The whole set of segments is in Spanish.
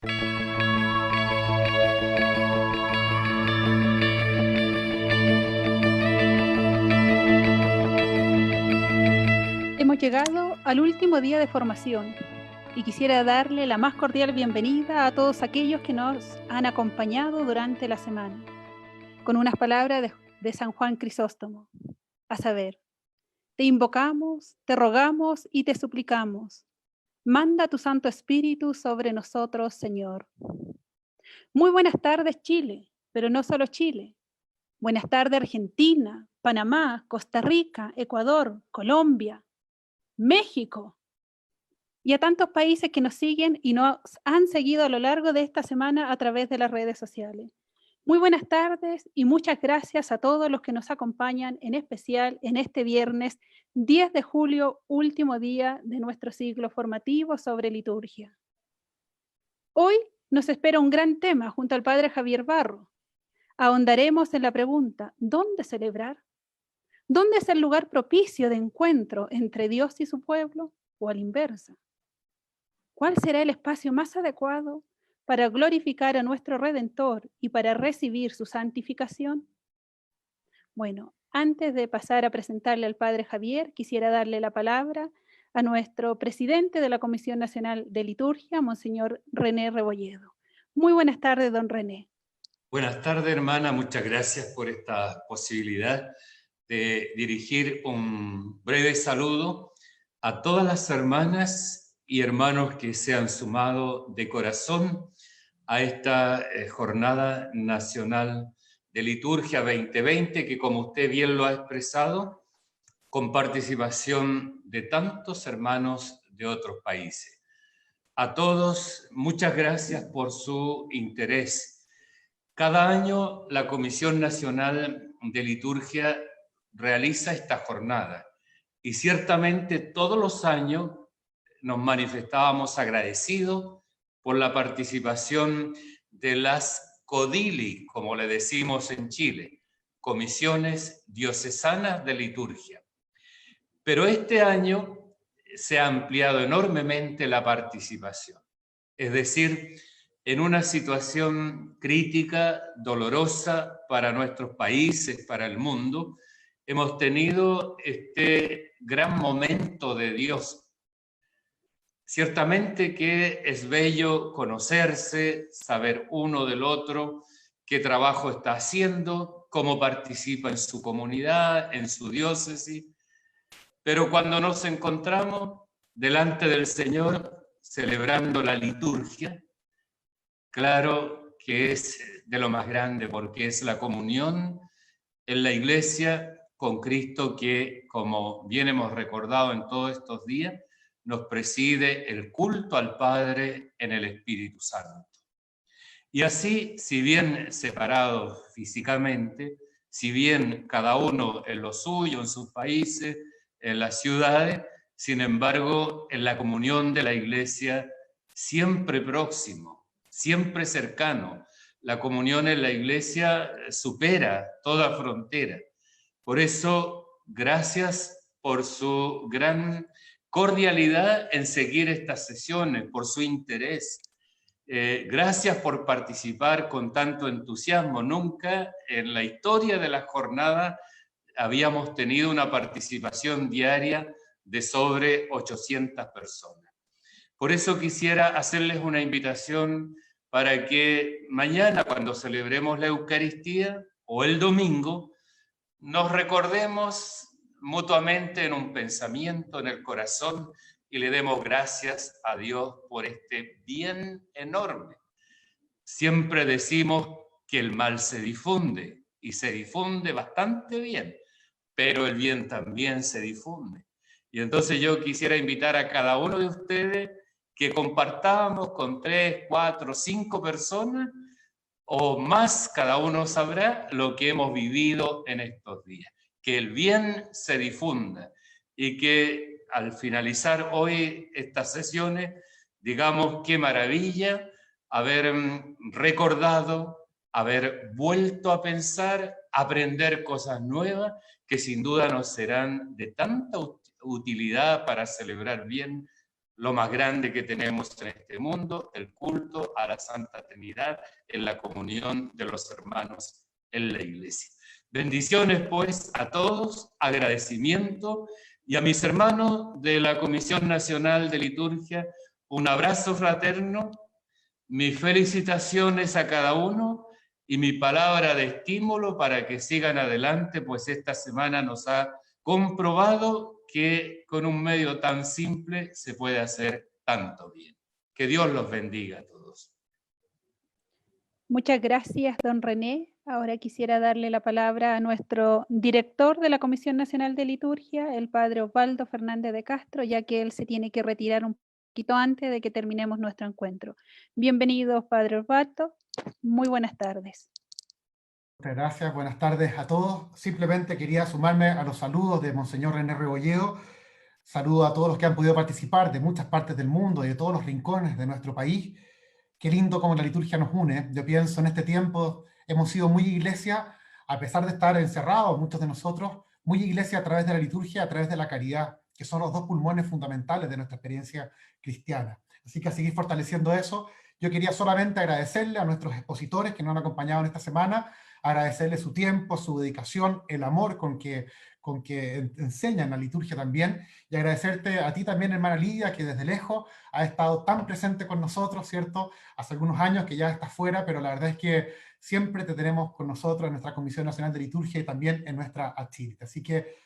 Hemos llegado al último día de formación y quisiera darle la más cordial bienvenida a todos aquellos que nos han acompañado durante la semana, con unas palabras de San Juan Crisóstomo, a saber: te invocamos, te rogamos y te suplicamos, manda tu Santo Espíritu sobre nosotros, Señor. Muy buenas tardes, Chile, pero no solo Chile. Buenas tardes, Argentina, Panamá, Costa Rica, Ecuador, Colombia, México y a tantos países que nos siguen y nos han seguido a lo largo de esta semana a través de las redes sociales. Muy buenas tardes y muchas gracias a todos los que nos acompañan, en especial en este viernes 10 de julio, último día de nuestro ciclo formativo sobre liturgia. Hoy nos espera un gran tema junto al Padre Javier Barro. Ahondaremos en la pregunta: ¿dónde celebrar? ¿Dónde es el lugar propicio de encuentro entre Dios y su pueblo, o a la inversa? ¿Cuál será el espacio más adecuado para glorificar a nuestro Redentor y para recibir su santificación? Bueno, antes de pasar a presentarle al Padre Javier, quisiera darle la palabra a nuestro presidente de la Comisión Nacional de Liturgia, Monseñor René Rebolledo. Muy buenas tardes, don René. Buenas tardes, hermana. Muchas gracias por esta posibilidad de dirigir un breve saludo a todas las hermanas y hermanos que se han sumado de corazón a esta Jornada Nacional de Liturgia 2020, que, como usted bien lo ha expresado, con participación de tantos hermanos de otros países. A todos, muchas gracias por su interés. Cada año la Comisión Nacional de Liturgia realiza esta jornada y ciertamente todos los años nos manifestábamos agradecidos por la participación de las CODILI, como le decimos en Chile, Comisiones Diocesanas de Liturgia. Pero este año se ha ampliado enormemente la participación, es decir, en una situación crítica, dolorosa para nuestros países, para el mundo, hemos tenido este gran momento de Dios. Ciertamente que es bello conocerse, saber uno del otro, qué trabajo está haciendo, cómo participa en su comunidad, en su diócesis, pero cuando nos encontramos delante del Señor celebrando la liturgia, claro que es de lo más grande, porque es la comunión en la Iglesia con Cristo que, como bien hemos recordado en todos estos días, nos preside el culto al Padre en el Espíritu Santo. Y así, si bien separados físicamente, si bien cada uno en lo suyo, en sus países, en las ciudades, sin embargo, en la comunión de la Iglesia, siempre próximo, siempre cercano. La comunión en la Iglesia supera toda frontera. Por eso, gracias por su gran cordialidad en seguir estas sesiones, por su interés. Gracias por participar con tanto entusiasmo. Nunca en la historia de la jornada habíamos tenido una participación diaria de sobre 800 personas. Por eso quisiera hacerles una invitación para que mañana, cuando celebremos la Eucaristía, o el domingo, nos recordemos mutuamente en un pensamiento, en el corazón, y le demos gracias a Dios por este bien enorme. Siempre decimos que el mal se difunde, y se difunde bastante bien, pero el bien también se difunde. Y entonces yo quisiera invitar a cada uno de ustedes que compartamos con 3, 4, 5 personas o más, cada uno sabrá lo que hemos vivido en estos días. Que el bien se difunda y que al finalizar hoy estas sesiones, digamos qué maravilla haber recordado, haber vuelto a pensar, aprender cosas nuevas que sin duda nos serán de tanta utilidad para celebrar bien lo más grande que tenemos en este mundo, el culto a la Santa Trinidad en la comunión de los hermanos en la iglesia. Bendiciones pues a todos, agradecimiento, y a mis hermanos de la Comisión Nacional de Liturgia, un abrazo fraterno, mis felicitaciones a cada uno y mi palabra de estímulo para que sigan adelante, pues esta semana nos ha comprobado que con un medio tan simple se puede hacer tanto bien. Que Dios los bendiga a todos. Muchas gracias, don René. Ahora quisiera darle la palabra a nuestro director de la Comisión Nacional de Liturgia, el padre Osvaldo Fernández de Castro, ya que él se tiene que retirar un poquito antes de que terminemos nuestro encuentro. Bienvenidos, padre Osvaldo. Muy buenas tardes. Muchas gracias, buenas tardes a todos. Simplemente quería sumarme a los saludos de Monseñor René Rebolledo. Saludo a todos los que han podido participar de muchas partes del mundo y de todos los rincones de nuestro país. Qué lindo cómo la liturgia nos une. Yo pienso en este tiempo hemos sido muy iglesia, a pesar de estar encerrados, muchos de nosotros, muy iglesia a través de la liturgia, a través de la caridad, que son los dos pulmones fundamentales de nuestra experiencia cristiana. Así que a seguir fortaleciendo eso. Yo quería solamente agradecerle a nuestros expositores que nos han acompañado en esta semana, agradecerle su tiempo, su dedicación, el amor con que enseñan la liturgia también, y agradecerte a ti también, hermana Lidia, que desde lejos ha estado tan presente con nosotros, ¿cierto? Hace algunos años que ya estás fuera, pero la verdad es que siempre te tenemos con nosotros en nuestra Comisión Nacional de Liturgia y también en nuestra actividad. Así que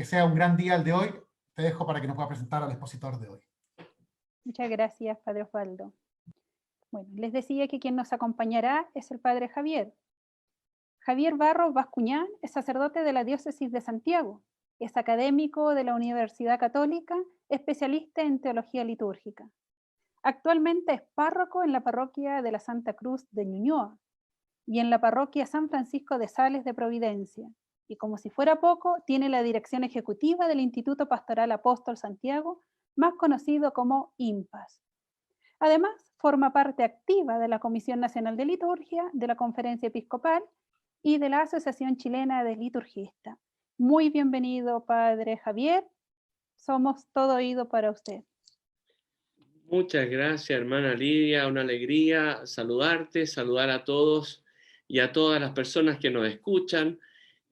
sea un gran día el de hoy. Te dejo para que nos pueda presentar al expositor de hoy. Muchas gracias, padre Osvaldo. Bueno, les decía que quien nos acompañará es el padre Javier. Javier Barros Bascuñán es sacerdote de la Diócesis de Santiago, es académico de la Universidad Católica, especialista en teología litúrgica. Actualmente es párroco en la parroquia de la Santa Cruz de Ñuñoa y en la parroquia San Francisco de Sales de Providencia. Y como si fuera poco, tiene la dirección ejecutiva del Instituto Pastoral Apóstol Santiago, más conocido como IMPAS. Además, forma parte activa de la Comisión Nacional de Liturgia, de la Conferencia Episcopal y de la Asociación Chilena de Liturgistas. Muy bienvenido, padre Javier. Somos todo oído para usted. Muchas gracias, hermana Lidia. Una alegría saludarte, saludar a todos y a todas las personas que nos escuchan,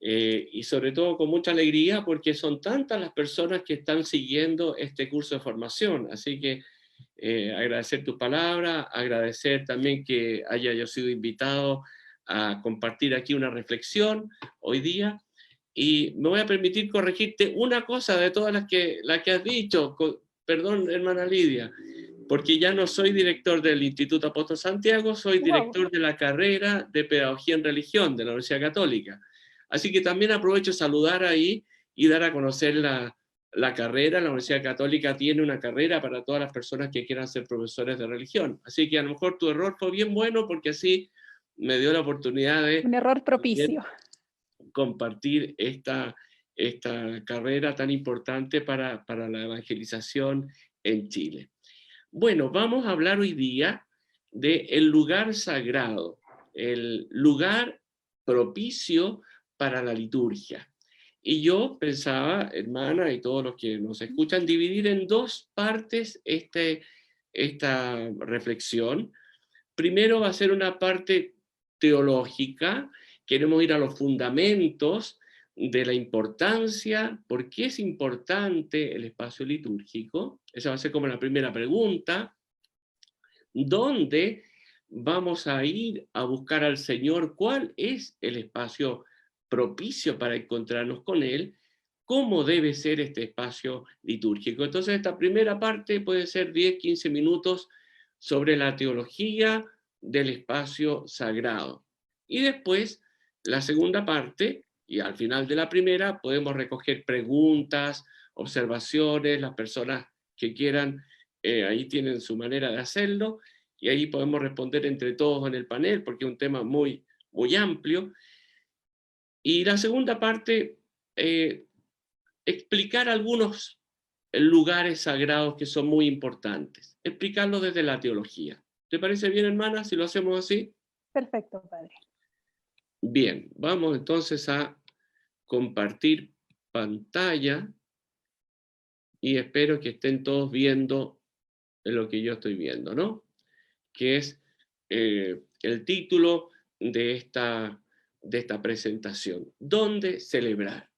y sobre todo con mucha alegría porque son tantas las personas que están siguiendo este curso de formación. Así que agradecer tu palabra, agradecer también que haya yo sido invitado a compartir aquí una reflexión hoy día, y me voy a permitir corregirte una cosa de todas las que has dicho. Perdón, hermana Lidia, porque ya no soy director del Instituto Apóstol Santiago, soy director de la carrera de Pedagogía en Religión de la Universidad Católica. Así que también aprovecho saludar ahí y dar a conocer la carrera. La Universidad Católica tiene una carrera para todas las personas que quieran ser profesores de religión. Así que a lo mejor tu error fue bien bueno porque así me dio la oportunidad de... Un error propicio. Compartir esta carrera tan importante para la evangelización en Chile. Bueno, vamos a hablar hoy día del lugar sagrado, el lugar propicio para la liturgia. Y yo pensaba, hermana, y todos los que nos escuchan, dividir en dos partes esta reflexión. Primero va a ser una parte teológica. Queremos ir a los fundamentos de la importancia, por qué es importante el espacio litúrgico. Esa va a ser como la primera pregunta. ¿Dónde vamos a ir a buscar al Señor? ¿Cuál es el espacio propicio para encontrarnos con Él? ¿Cómo debe ser este espacio litúrgico? Entonces, esta primera parte puede ser 10, 15 minutos sobre la teología del espacio sagrado. Y después, la segunda parte, y al final de la primera, podemos recoger preguntas, observaciones, las personas que quieran, ahí tienen su manera de hacerlo, y ahí podemos responder entre todos en el panel, porque es un tema muy, muy amplio. Y la segunda parte, explicar algunos lugares sagrados que son muy importantes, explicarlo desde la teología. ¿Te parece bien, hermana, si lo hacemos así? Perfecto, padre. Bien, vamos entonces a compartir pantalla y espero que estén todos viendo es lo que yo estoy viendo, ¿no? Que es el título de esta presentación. ¿Dónde celebrar?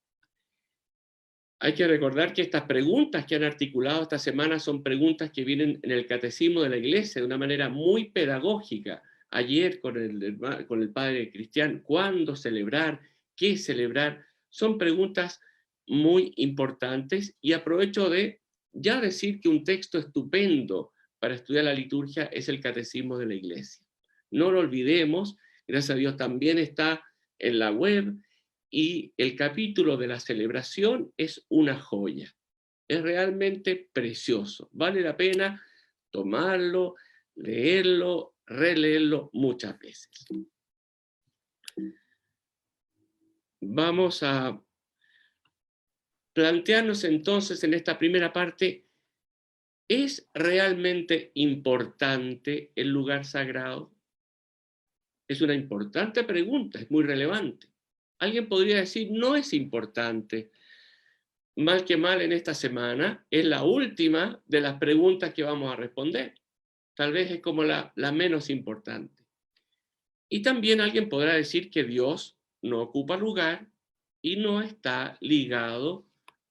Hay que recordar que estas preguntas que han articulado esta semana son preguntas que vienen en el catecismo de la Iglesia de una manera muy pedagógica. Ayer con el padre Cristian, ¿cuándo celebrar? ¿Qué celebrar? Son preguntas muy importantes y aprovecho de ya decir que un texto estupendo para estudiar la liturgia es el catecismo de la Iglesia. No lo olvidemos, gracias a Dios también está en la web. Y el capítulo de la celebración es una joya. Es realmente precioso. Vale la pena tomarlo, leerlo, releerlo muchas veces. Vamos a plantearnos entonces en esta primera parte, ¿es realmente importante el lugar sagrado? Es una importante pregunta, es muy relevante. Alguien podría decir, no es importante. Mal que mal en esta semana, es la última de las preguntas que vamos a responder. Tal vez es como la menos importante. Y también alguien podrá decir que Dios no ocupa lugar y no está ligado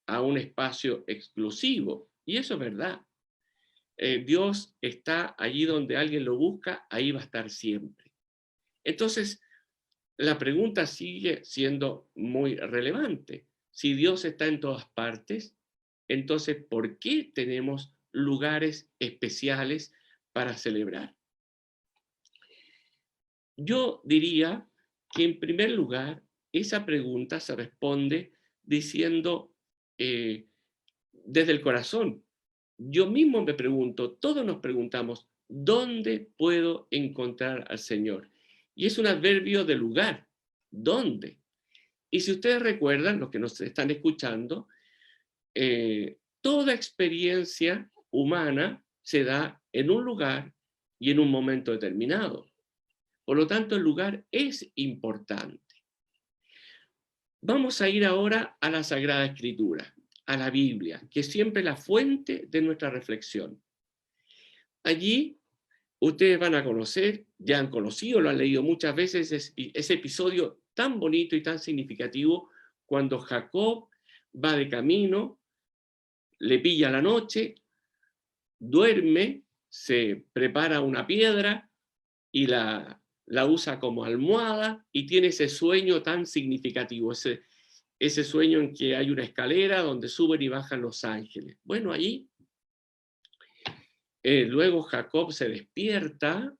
a un espacio exclusivo. Y eso es verdad. Dios está allí donde alguien lo busca, ahí va a estar siempre. Entonces, la pregunta sigue siendo muy relevante. Si Dios está en todas partes, entonces, ¿por qué tenemos lugares especiales para celebrar? Yo diría que en primer lugar, esa pregunta se responde diciendo desde el corazón. Yo mismo me pregunto, todos nos preguntamos, ¿dónde puedo encontrar al Señor? Y es un adverbio de lugar. ¿Dónde? Y si ustedes recuerdan, los que nos están escuchando, toda experiencia humana se da en un lugar y en un momento determinado. Por lo tanto, el lugar es importante. Vamos a ir ahora a la Sagrada Escritura, a la Biblia, que es siempre la fuente de nuestra reflexión. Allí ustedes van a conocer, ya han conocido, lo han leído muchas veces, ese episodio tan bonito y tan significativo cuando Jacob va de camino, le pilla la noche, duerme, se prepara una piedra y la usa como almohada y tiene ese sueño tan significativo, ese sueño en que hay una escalera donde suben y bajan los ángeles. Bueno, allí luego Jacob se despierta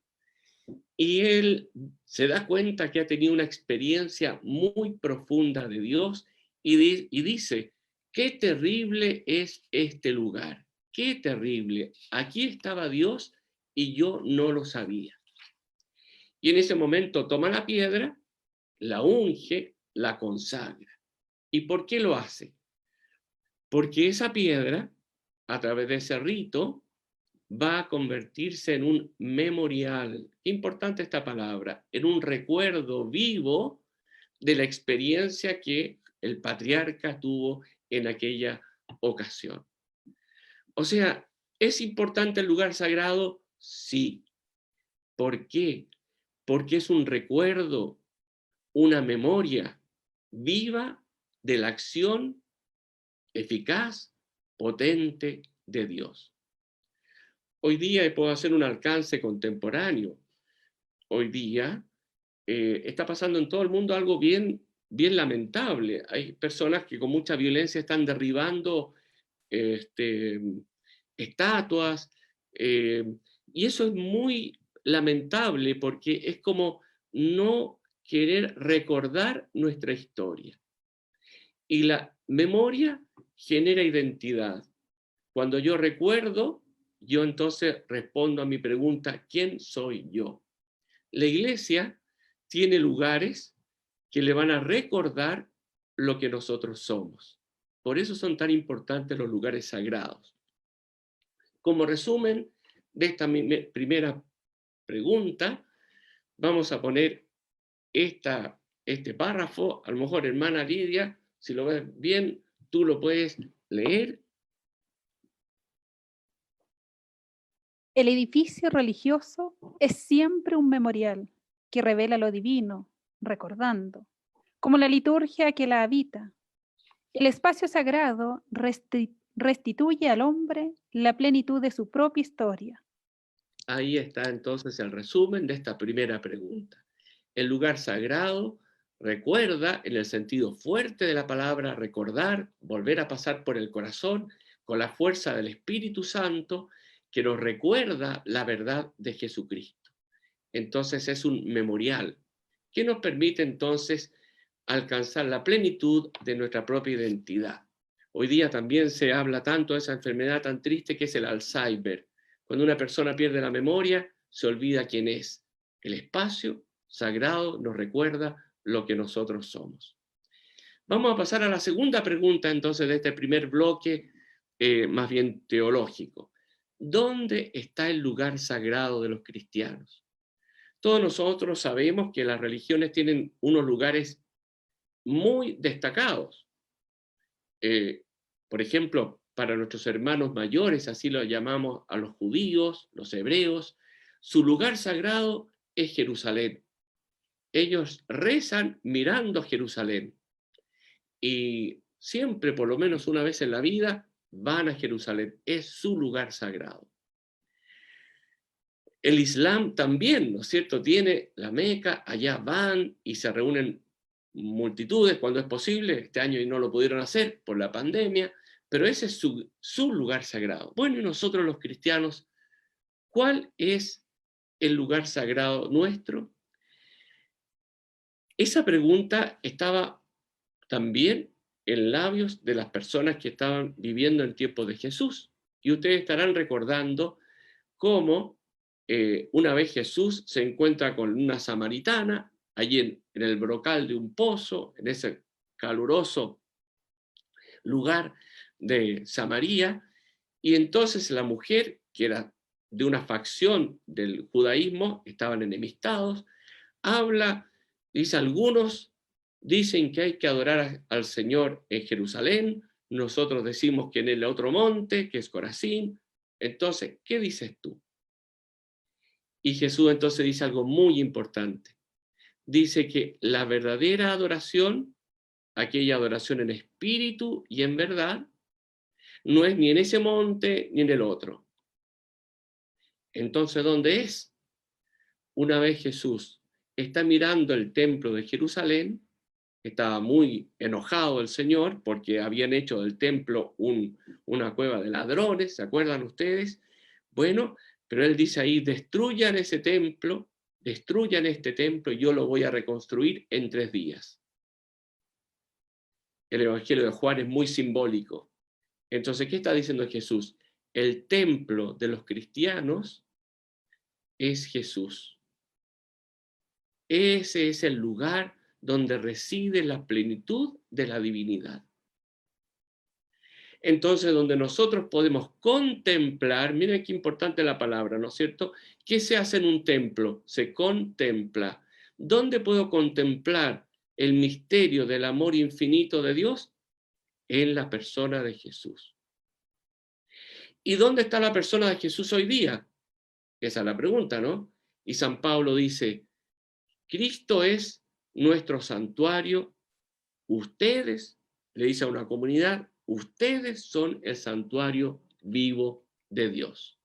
y él se da cuenta que ha tenido una experiencia muy profunda de Dios y dice, qué terrible es este lugar, qué terrible. Aquí estaba Dios y yo no lo sabía. Y en ese momento toma la piedra, la unge, la consagra. ¿Y por qué lo hace? Porque esa piedra, a través de ese rito, va a convertirse en un memorial. Qué importante esta palabra, en un recuerdo vivo de la experiencia que el patriarca tuvo en aquella ocasión. O sea, ¿es importante el lugar sagrado? Sí. ¿Por qué? Porque es un recuerdo, una memoria viva de la acción eficaz, potente de Dios. Hoy día puedo hacer un alcance contemporáneo. Hoy día está pasando en todo el mundo algo bien lamentable. Hay personas que con mucha violencia están derribando estatuas, y eso es muy lamentable porque es como no querer recordar nuestra historia. Y la memoria genera identidad. Cuando yo recuerdo, yo entonces respondo a mi pregunta, ¿quién soy yo? La iglesia tiene lugares que le van a recordar lo que nosotros somos. Por eso son tan importantes los lugares sagrados. Como resumen de esta primera pregunta, vamos a poner este párrafo. A lo mejor, hermana Lidia, si lo ves bien, tú lo puedes leer. El edificio religioso es siempre un memorial que revela lo divino, recordando, como la liturgia que la habita. El espacio sagrado restituye al hombre la plenitud de su propia historia. Ahí está entonces el resumen de esta primera pregunta. El lugar sagrado recuerda, en el sentido fuerte de la palabra, recordar, volver a pasar por el corazón con la fuerza del Espíritu Santo que nos recuerda la verdad de Jesucristo. Entonces es un memorial que nos permite entonces alcanzar la plenitud de nuestra propia identidad. Hoy día también se habla tanto de esa enfermedad tan triste que es el Alzheimer. Cuando una persona pierde la memoria, se olvida quién es. El espacio sagrado nos recuerda lo que nosotros somos. Vamos a pasar a la segunda pregunta entonces de este primer bloque, más bien teológico. ¿Dónde está el lugar sagrado de los cristianos? Todos nosotros sabemos que las religiones tienen unos lugares muy destacados. Por ejemplo, para nuestros hermanos mayores, así lo llamamos a los judíos, los hebreos, su lugar sagrado es Jerusalén. Ellos rezan mirando a Jerusalén y siempre, por lo menos una vez en la vida, van a Jerusalén. Es su lugar sagrado. El Islam también, ¿no es cierto?, tiene la Meca, allá van y se reúnen multitudes cuando es posible. Este año no lo pudieron hacer por la pandemia, pero ese es su lugar sagrado. Bueno, y nosotros los cristianos, ¿cuál es el lugar sagrado nuestro? Esa pregunta estaba también en labios de las personas que estaban viviendo en tiempos de Jesús. Y ustedes estarán recordando cómo una vez Jesús se encuentra con una samaritana allí en el brocal de un pozo, en ese caluroso lugar de Samaria, y entonces la mujer, que era de una facción del judaísmo, estaban enemistados, habla, dice: algunos dicen que hay que adorar al Señor en Jerusalén, nosotros decimos que en el otro monte, que es Corazín. Entonces, ¿qué dices tú? Y Jesús entonces dice algo muy importante. Dice que la verdadera adoración, aquella adoración en espíritu y en verdad, no es ni en ese monte ni en el otro. Entonces, ¿dónde es? Una vez Jesús está mirando el templo de Jerusalén, estaba muy enojado el Señor porque habían hecho del templo una cueva de ladrones, ¿se acuerdan ustedes? Bueno, pero él dice ahí: destruyan ese templo, destruyan este templo y yo lo voy a reconstruir en 3 días. El Evangelio de Juan es muy simbólico. Entonces, ¿qué está diciendo Jesús? El templo de los cristianos es Jesús. Ese es el lugar donde reside la plenitud de la divinidad. Entonces, donde nosotros podemos contemplar, miren qué importante la palabra, ¿no es cierto? ¿Qué se hace en un templo? Se contempla. ¿Dónde puedo contemplar el misterio del amor infinito de Dios? En la persona de Jesús. ¿Y dónde está la persona de Jesús hoy día? Esa es la pregunta, ¿no? Y San Pablo dice: Cristo es nuestro santuario, ustedes, le dice a una comunidad, ustedes son el santuario vivo de Dios.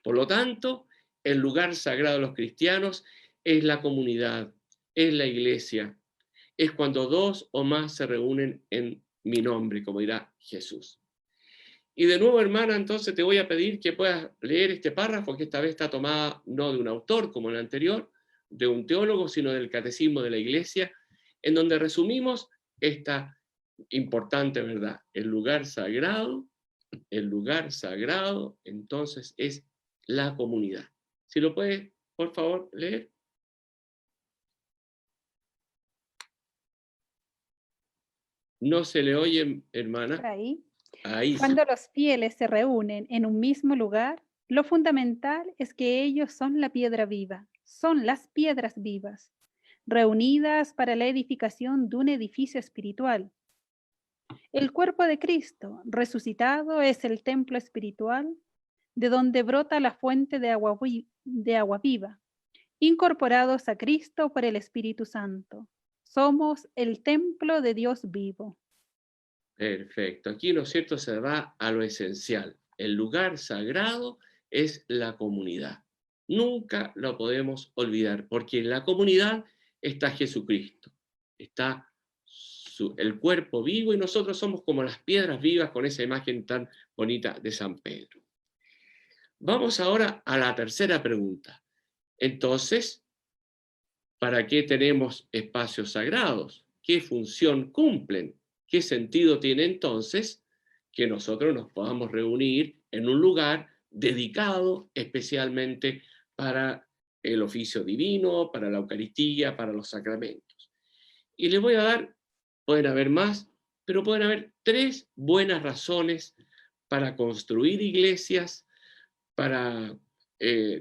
Por lo tanto, el lugar sagrado de los cristianos es la comunidad, es la iglesia, es cuando 2 o más se reúnen en mi nombre, como dirá Jesús. Y de nuevo, hermana, entonces te voy a pedir que puedas leer este párrafo, que esta vez está tomada no de un autor como el anterior, de un teólogo, sino del Catecismo de la Iglesia, en donde resumimos esta importante verdad. El lugar sagrado, entonces, es la comunidad. Si lo puedes, por favor, leer. No se le oye, hermana. Ahí. Ahí sí. Cuando los fieles se reúnen en un mismo lugar, lo fundamental es que ellos son la piedra viva, son las piedras vivas, reunidas para la edificación de un edificio espiritual. El cuerpo de Cristo resucitado es el templo espiritual de donde brota la fuente de agua viva, incorporados a Cristo por el Espíritu Santo. Somos el templo de Dios vivo. Perfecto. Aquí, ¿no es cierto?, se va a lo esencial. El lugar sagrado es la comunidad. Nunca lo podemos olvidar, porque en la comunidad está Jesucristo, está el cuerpo vivo, y nosotros somos como las piedras vivas con esa imagen tan bonita de San Pedro. Vamos ahora a la tercera pregunta. Entonces, ¿para qué tenemos espacios sagrados? ¿Qué función cumplen? ¿Qué sentido tiene entonces que nosotros nos podamos reunir en un lugar dedicado especialmente para el oficio divino, para la Eucaristía, para los sacramentos? Y les voy a dar, pueden haber más, pero pueden haber 3 buenas razones para construir iglesias, para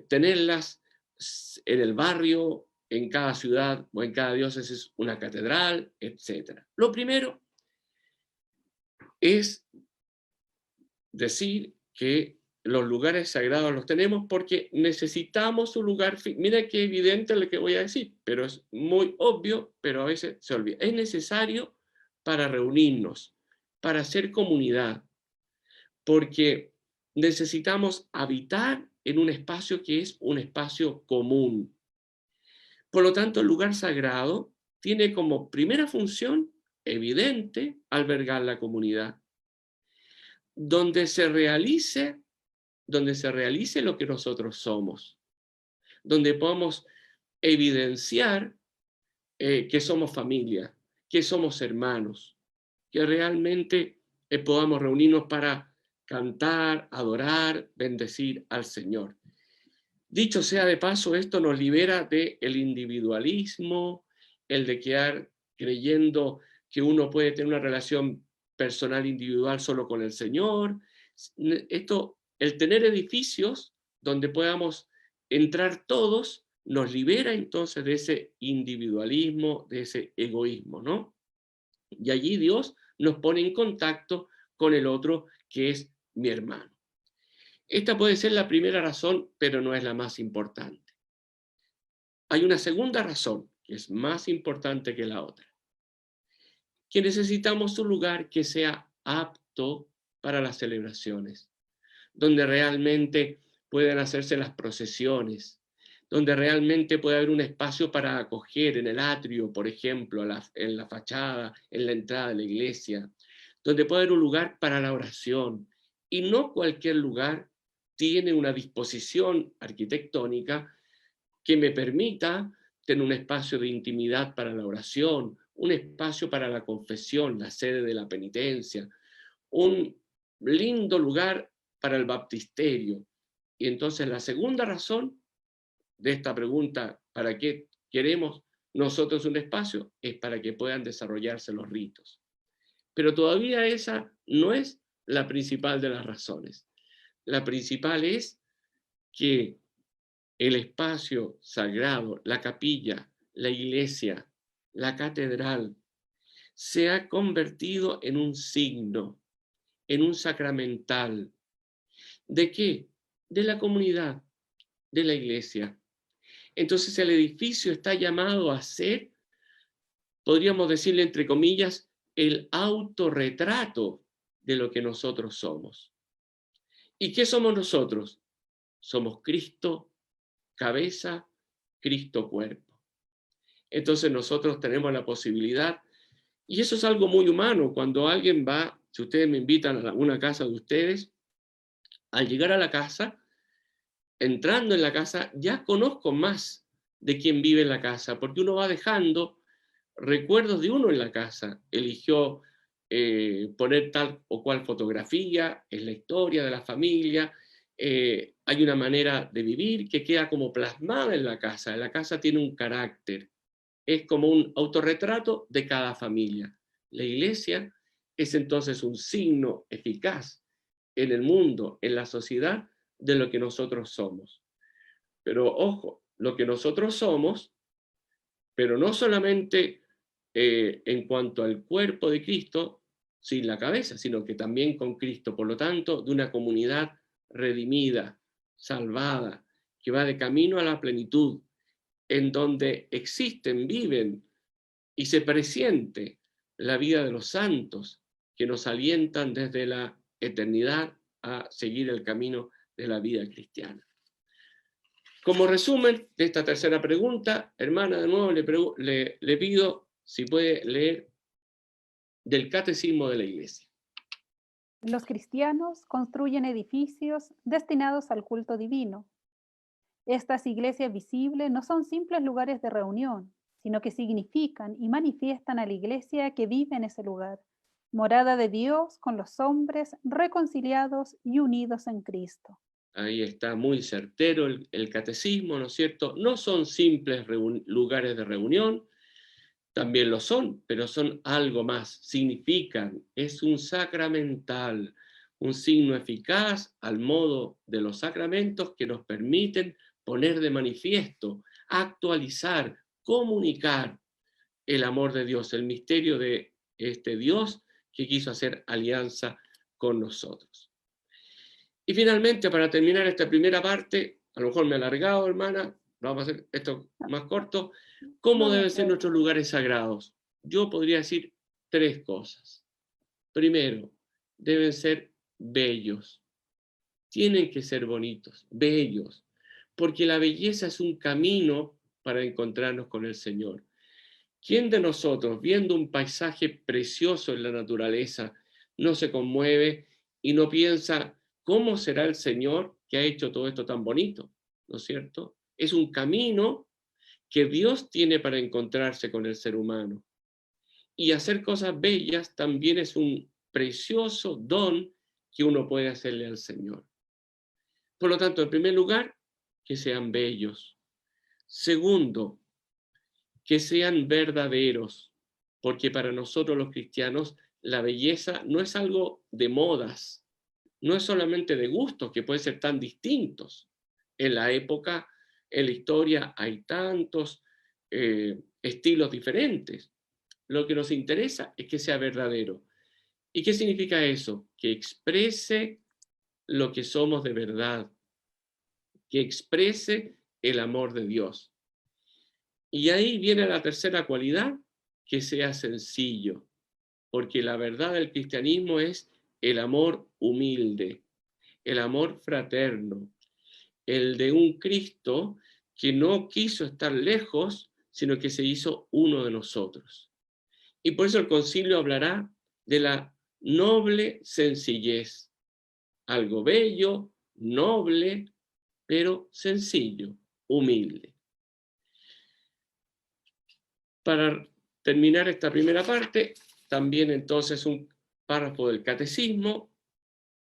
tenerlas en el barrio, en cada ciudad o en cada diócesis una catedral, etc. Lo primero es decir que los lugares sagrados los tenemos porque necesitamos un lugar. Mira qué evidente lo que voy a decir, pero es muy obvio, pero a veces se olvida. Es necesario para reunirnos, para hacer comunidad, porque necesitamos habitar en un espacio que es un espacio común. Por lo tanto, el lugar sagrado tiene como primera función evidente albergar la comunidad, donde se realice lo que nosotros somos, donde podamos evidenciar que somos familia, que somos hermanos, que realmente podamos reunirnos para cantar, adorar, bendecir al Señor. Dicho sea de paso, esto nos libera del individualismo, el de quedar creyendo que uno puede tener una relación personal individual solo con el Señor. El tener edificios donde podamos entrar todos nos libera entonces de ese individualismo, de ese egoísmo, ¿no? Y allí Dios nos pone en contacto con el otro, que es mi hermano. Esta puede ser la primera razón, pero no es la más importante. Hay una segunda razón, que es más importante que la otra, que necesitamos un lugar que sea apto para las celebraciones, donde realmente puedan hacerse las procesiones, donde realmente pueda haber un espacio para acoger en el atrio, por ejemplo, en la fachada, en la entrada de la iglesia, donde pueda haber un lugar para la oración, y no cualquier lugar tiene una disposición arquitectónica que me permita tener un espacio de intimidad para la oración, un espacio para la confesión, la sede de la penitencia, un lindo lugar para el baptisterio. Y entonces la segunda razón de esta pregunta, ¿para qué queremos nosotros un espacio? Es para que puedan desarrollarse los ritos. Pero todavía esa no es la principal de las razones. La principal es que el espacio sagrado, la capilla, la iglesia, la catedral, se ha convertido en un signo, en un sacramental. ¿De qué? De la comunidad, de la iglesia. Entonces el edificio está llamado a ser, podríamos decirle entre comillas, el autorretrato de lo que nosotros somos. ¿Y qué somos nosotros? Somos Cristo cabeza, Cristo cuerpo. Entonces nosotros tenemos la posibilidad, y eso es algo muy humano, cuando alguien va, si ustedes me invitan a una casa de ustedes, al llegar a la casa, entrando en la casa, ya conozco más de quién vive en la casa, porque uno va dejando recuerdos de uno en la casa. Eligió poner tal o cual fotografía, es la historia de la familia, hay una manera de vivir que queda como plasmada en la casa. La casa tiene un carácter, es como un autorretrato de cada familia. La iglesia es entonces un signo eficaz en el mundo, en la sociedad, de lo que nosotros somos. Pero ojo, lo que nosotros somos, pero no solamente en cuanto al cuerpo de Cristo, sin la cabeza, sino que también con Cristo. Por lo tanto, de una comunidad redimida, salvada, que va de camino a la plenitud, en donde existen, viven y se presiente la vida de los santos que nos alientan desde la eternidad a seguir el camino de la vida cristiana. Como resumen de esta tercera pregunta, hermana, de nuevo le pido si puede leer del Catecismo de la Iglesia. Los cristianos construyen edificios destinados al culto divino. Estas iglesias visibles no son simples lugares de reunión, sino que significan y manifiestan a la iglesia que vive en ese lugar, morada de Dios con los hombres reconciliados y unidos en Cristo. Ahí está muy certero el catecismo, ¿no es cierto? No son simples lugares de reunión, también lo son, pero son algo más, significan, es un sacramental, un signo eficaz al modo de los sacramentos que nos permiten poner de manifiesto, actualizar, comunicar el amor de Dios, el misterio de este Dios que quiso hacer alianza con nosotros. Y finalmente, para terminar esta primera parte, a lo mejor me he alargado, hermana, vamos a hacer esto más corto. ¿Cómo deben ser nuestros lugares sagrados? Yo podría decir 3 cosas. Primero, deben ser bellos. Tienen que ser bonitos, bellos, porque la belleza es un camino para encontrarnos con el Señor. ¿Quién de nosotros, viendo un paisaje precioso en la naturaleza, no se conmueve y no piensa, ¿cómo será el Señor que ha hecho todo esto tan bonito? ¿No es cierto? Es un camino que Dios tiene para encontrarse con el ser humano. Y hacer cosas bellas también es un precioso don que uno puede hacerle al Señor. Por lo tanto, en primer lugar, que sean bellos. Segundo, que sean verdaderos, porque para nosotros los cristianos la belleza no es algo de modas, no es solamente de gustos que pueden ser tan distintos. En la época, en la historia, hay tantos estilos diferentes. Lo que nos interesa es que sea verdadero. ¿Y qué significa eso? Que exprese lo que somos de verdad, que exprese el amor de Dios. Y ahí viene la tercera cualidad, que sea sencillo, porque la verdad del cristianismo es el amor humilde, el amor fraterno, el de un Cristo que no quiso estar lejos, sino que se hizo uno de nosotros. Y por eso el concilio hablará de la noble sencillez, algo bello, noble, pero sencillo, humilde. Para terminar esta primera parte, también entonces un párrafo del catecismo.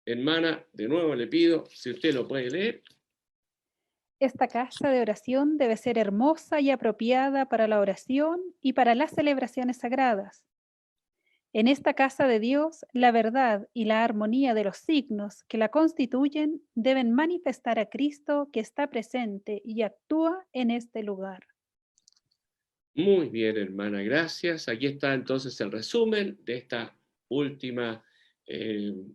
Hermana, de nuevo le pido, si usted lo puede leer. Esta casa de oración debe ser hermosa y apropiada para la oración y para las celebraciones sagradas. En esta casa de Dios, la verdad y la armonía de los signos que la constituyen deben manifestar a Cristo que está presente y actúa en este lugar. Muy bien, hermana, gracias. Aquí está entonces el resumen de esta última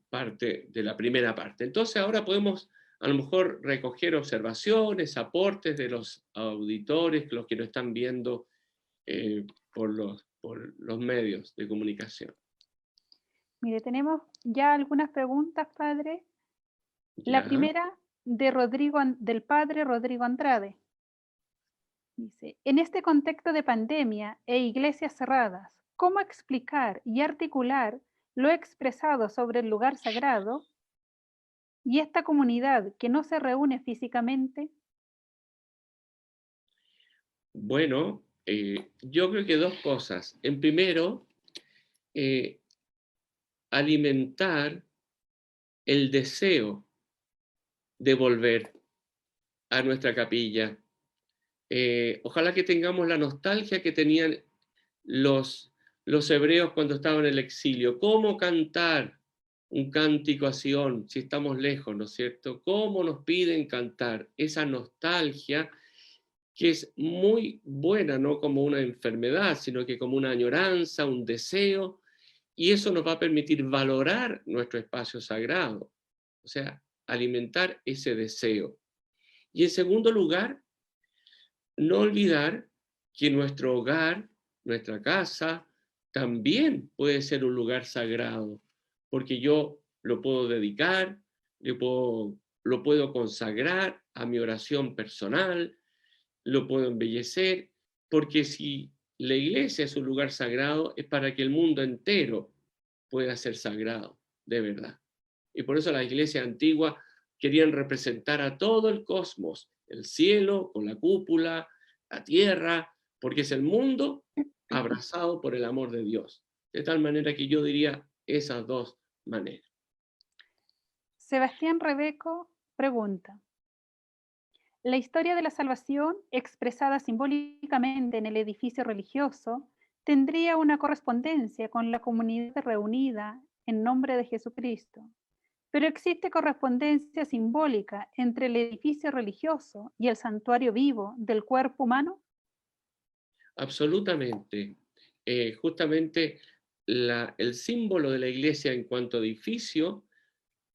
parte de la primera parte. Entonces ahora podemos a lo mejor recoger observaciones, aportes de los auditores, los que nos están viendo por los medios de comunicación. Mire, tenemos ya algunas preguntas, padre. Ya. La primera del padre Rodrigo Andrade. Dice, en este contexto de pandemia e iglesias cerradas, ¿cómo explicar y articular lo expresado sobre el lugar sagrado y esta comunidad que no se reúne físicamente? Bueno, yo creo que 2 cosas. En primero, alimentar el deseo de volver a nuestra capilla. Ojalá que tengamos la nostalgia que tenían los hebreos cuando estaban en el exilio. ¿Cómo cantar un cántico a Sion si estamos lejos, ¿no es cierto? ¿Cómo nos piden cantar? Esa nostalgia que es muy buena, no como una enfermedad, sino que como una añoranza, un deseo, y eso nos va a permitir valorar nuestro espacio sagrado. O sea, alimentar ese deseo. Y en segundo lugar, no olvidar que nuestro hogar, nuestra casa, también puede ser un lugar sagrado, porque yo lo puedo dedicar, lo puedo consagrar a mi oración personal, lo puedo embellecer, porque si la iglesia es un lugar sagrado, es para que el mundo entero pueda ser sagrado, de verdad. Y por eso las iglesias antiguas querían representar a todo el cosmos, el cielo con la cúpula, la tierra, porque es el mundo abrazado por el amor de Dios. De tal manera que yo diría esas dos maneras. Sebastián Rebeco pregunta: ¿la historia de la salvación, expresada simbólicamente en el edificio religioso, tendría una correspondencia con la comunidad reunida en nombre de Jesucristo? ¿Pero existe correspondencia simbólica entre el edificio religioso y el santuario vivo del cuerpo humano? Absolutamente. Justamente el símbolo de la iglesia en cuanto a edificio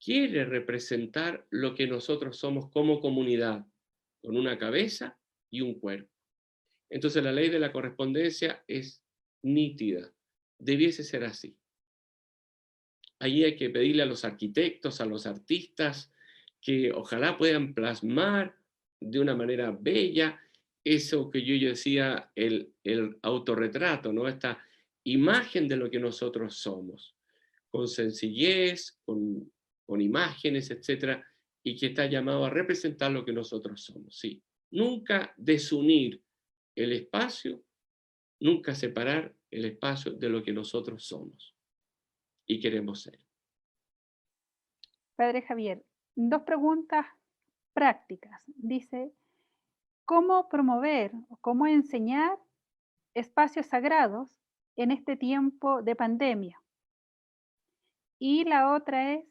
quiere representar lo que nosotros somos como comunidad, con una cabeza y un cuerpo. Entonces la ley de la correspondencia es nítida, debiese ser así. Ahí hay que pedirle a los arquitectos, a los artistas, que ojalá puedan plasmar de una manera bella eso que yo decía, el autorretrato, ¿no? Esta imagen de lo que nosotros somos, con sencillez, con imágenes, etcétera, y que está llamado a representar lo que nosotros somos, sí. Nunca desunir el espacio, nunca separar el espacio de lo que nosotros somos y queremos ser. Padre Javier, dos preguntas prácticas. Dice, ¿cómo promover o cómo enseñar espacios sagrados en este tiempo de pandemia? Y la otra es,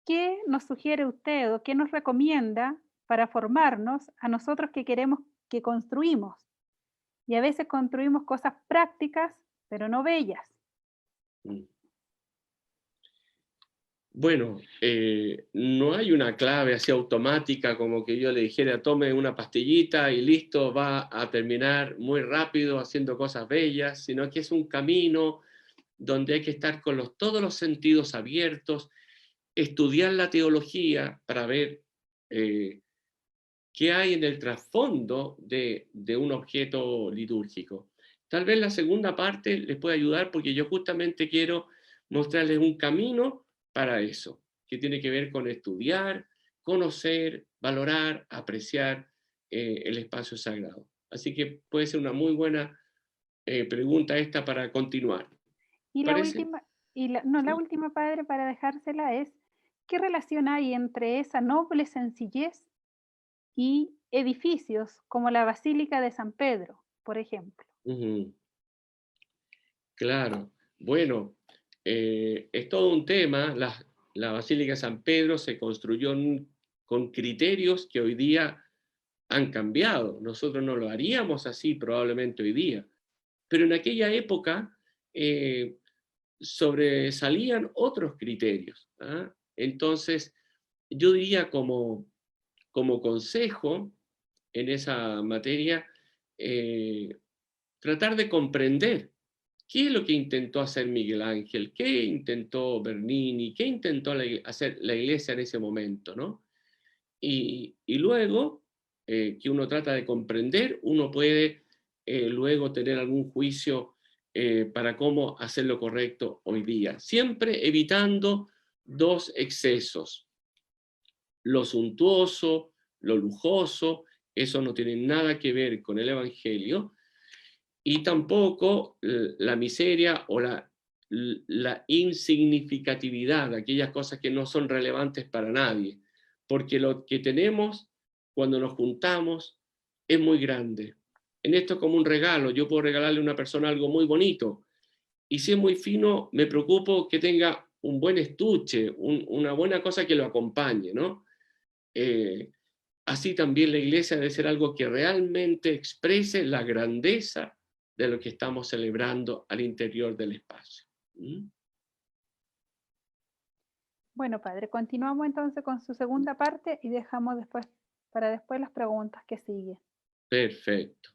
¿qué nos sugiere usted o qué nos recomienda para formarnos a nosotros que queremos, que construimos? Y a veces construimos cosas prácticas, pero no bellas. Bueno, no hay una clave así automática como que yo le dijera tome una pastillita y listo, va a terminar muy rápido haciendo cosas bellas, sino que es un camino donde hay que estar con todos los sentidos abiertos, estudiar la teología para ver qué hay en el trasfondo de un objeto litúrgico. Tal vez la segunda parte les pueda ayudar porque yo justamente quiero mostrarles un camino para eso, que tiene que ver con estudiar, conocer, valorar, apreciar el espacio sagrado. Así que puede ser una muy buena pregunta esta para continuar. Y la ¿Parece? última, la última, padre, para dejársela es, ¿qué relación hay entre esa noble sencillez y edificios como la Basílica de San Pedro, por ejemplo? Claro. Bueno, es todo un tema. La Basílica de San Pedro se construyó con criterios que hoy día han cambiado. Nosotros no lo haríamos así probablemente hoy día. Pero en aquella época sobresalían otros criterios. ¿Ah? Entonces, yo diría como consejo en esa materia, tratar de comprender qué es lo que intentó hacer Miguel Ángel, qué intentó Bernini, qué intentó hacer la iglesia en ese momento, ¿no? Y luego que uno trata de comprender, uno puede luego tener algún juicio para cómo hacer lo correcto hoy día, siempre evitando dos excesos: lo suntuoso, lo lujoso. Eso no tiene nada que ver con el Evangelio, y tampoco la miseria o la insignificatividad, aquellas cosas que no son relevantes para nadie, porque lo que tenemos cuando nos juntamos es muy grande. En esto es como un regalo. Yo puedo regalarle a una persona algo muy bonito, y si es muy fino, me preocupo que tenga un buen estuche, una buena cosa que lo acompañe, ¿no? Así también la iglesia debe ser algo que realmente exprese la grandeza de lo que estamos celebrando al interior del espacio. Bueno, padre, continuamos entonces con su segunda parte y dejamos después para después las preguntas que siguen. Perfecto.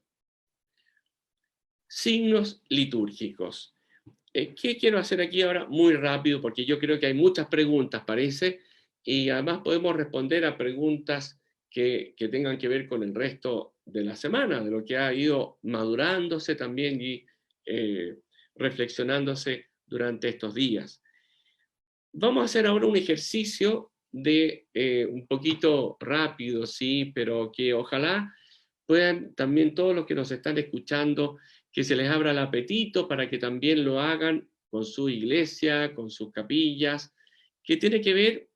Signos litúrgicos. ¿Qué quiero hacer aquí ahora? Muy rápido, porque yo creo que hay muchas preguntas, parece, y además podemos responder a preguntas que tengan que ver con el resto de la semana, de lo que ha ido madurándose también y reflexionándose durante estos días. Vamos a hacer ahora un ejercicio de un poquito rápido, sí, pero que ojalá puedan también todos los que nos están escuchando, que se les abra el apetito para que también lo hagan con su iglesia, con sus capillas, que tiene que ver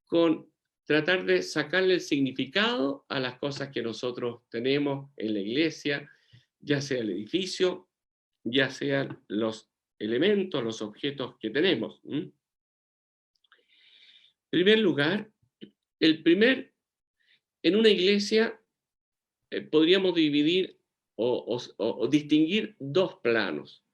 con tratar de sacarle el significado a las cosas que nosotros tenemos en la iglesia, ya sea el edificio, ya sean los elementos, los objetos que tenemos. En primer lugar, en una iglesia podríamos dividir o distinguir dos planos.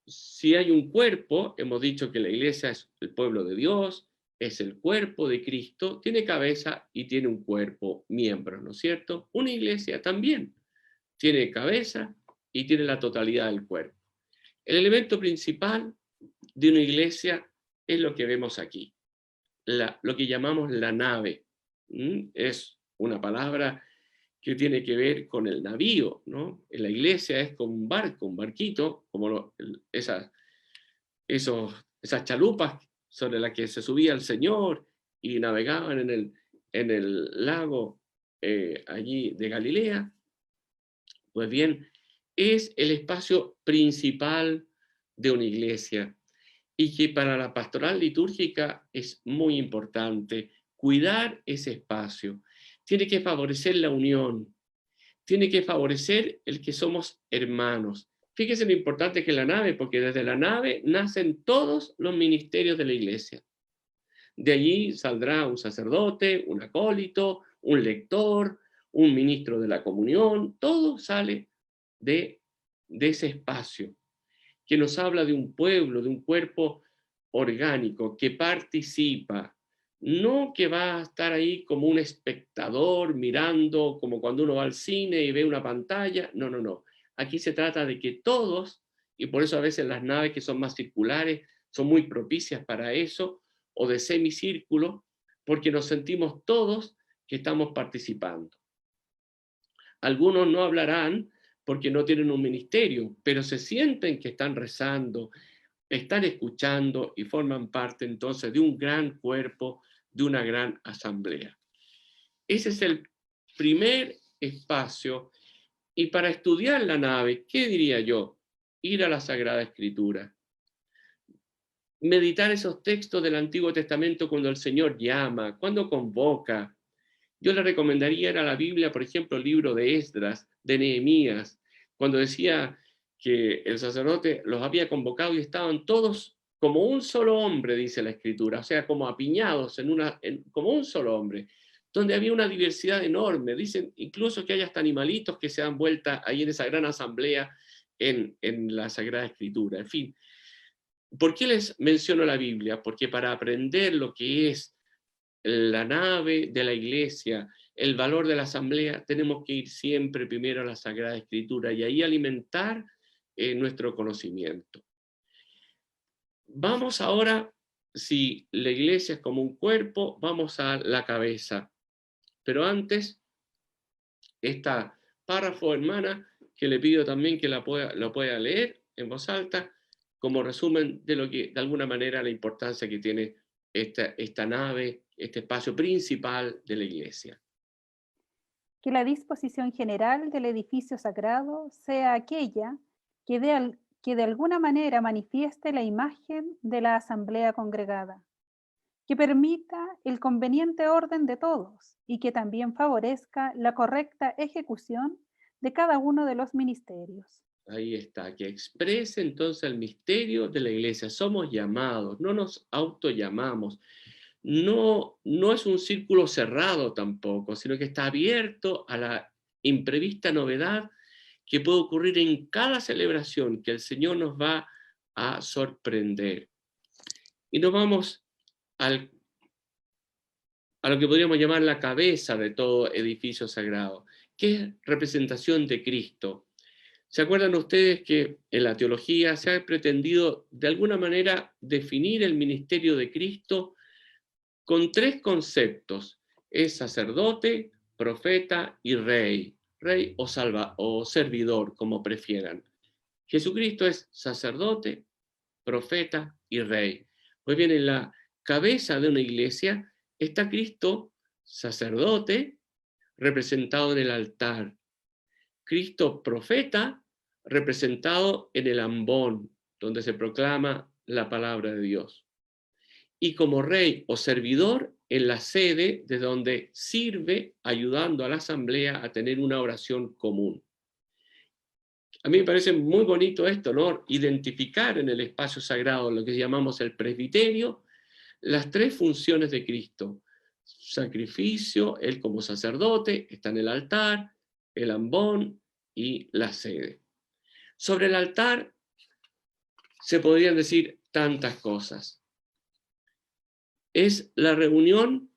Si hay un cuerpo, hemos dicho que la iglesia es el pueblo de Dios, es el cuerpo de Cristo, tiene cabeza y tiene un cuerpo, miembros, ¿no es cierto? Una iglesia también tiene cabeza y tiene la totalidad del cuerpo. El elemento principal de una iglesia es lo que vemos aquí, lo que llamamos la nave. Es una palabra que tiene que ver con el navío, ¿no? En la iglesia es como un barco, un barquito, como esas chalupas sobre las que se subía el Señor y navegaban en el lago allí de Galilea. Pues bien, es el espacio principal de una iglesia y que para la pastoral litúrgica es muy importante cuidar ese espacio. Tiene que favorecer la unión, tiene que favorecer el que somos hermanos. Fíjese lo importante que es la nave, porque desde la nave nacen todos los ministerios de la iglesia. De allí saldrá un sacerdote, un acólito, un lector, un ministro de la comunión, todo sale de ese espacio que nos habla de un pueblo, de un cuerpo orgánico que participa, no que va a estar ahí como un espectador mirando, como cuando uno va al cine y ve una pantalla. No, no, no. Aquí se trata de que todos, y por eso a veces las naves que son más circulares son muy propicias para eso, o de semicírculo, porque nos sentimos todos que estamos participando. Algunos no hablarán porque no tienen un ministerio, pero se sienten que están rezando, están escuchando y forman parte entonces de un gran cuerpo, de una gran asamblea. Ese es el primer espacio. Y para estudiar la nave, ¿qué diría yo? Ir a la Sagrada Escritura. Meditar esos textos del Antiguo Testamento cuando el Señor llama, cuando convoca. Yo le recomendaría ir a la Biblia, por ejemplo, el libro de Esdras, de Nehemías, cuando decía que el sacerdote los había convocado y estaban todos como un solo hombre, dice la Escritura, o sea, como apiñados como un solo hombre, donde había una diversidad enorme. Dicen incluso que hay hasta animalitos que se dan vuelta ahí en esa gran asamblea en la Sagrada Escritura. En fin, ¿por qué les menciono la Biblia? Porque para aprender lo que es la nave de la iglesia, el valor de la asamblea, tenemos que ir siempre primero a la Sagrada Escritura y ahí alimentar nuestro conocimiento. Vamos ahora, si la iglesia es como un cuerpo, vamos a la cabeza. Pero antes, esta párrafo, hermana, que le pido también que lo pueda leer en voz alta, como resumen de lo que, de alguna manera, la importancia que tiene esta nave, este espacio principal de la iglesia. Que la disposición general del edificio sagrado sea aquella que de alguna manera manifieste la imagen de la asamblea congregada, que permita el conveniente orden de todos y que también favorezca la correcta ejecución de cada uno de los ministerios. Ahí está, que exprese entonces el misterio de la iglesia. Somos llamados, no nos autollamamos. No es un círculo cerrado tampoco, sino que está abierto a la imprevista novedad que puede ocurrir en cada celebración, que el Señor nos va a sorprender. Y nos vamos a lo que podríamos llamar la cabeza de todo edificio sagrado, que es representación de Cristo. ¿Se acuerdan ustedes que en la teología se ha pretendido de alguna manera definir el ministerio de Cristo con 3 conceptos? Es sacerdote, profeta y rey. Rey o servidor, como prefieran. Jesucristo es sacerdote, profeta y rey. Pues bien, en la cabeza de una iglesia está Cristo, sacerdote, representado en el altar. Cristo, profeta, representado en el ambón, donde se proclama la palabra de Dios. Y como rey o servidor en la sede de donde sirve ayudando a la asamblea a tener una oración común. A mí me parece muy bonito esto, ¿no? Identificar en el espacio sagrado, lo que llamamos el presbiterio, las 3 funciones de Cristo. Sacrificio, él como sacerdote, está en el altar, el ambón y la sede. Sobre el altar se podrían decir tantas cosas. Es la reunión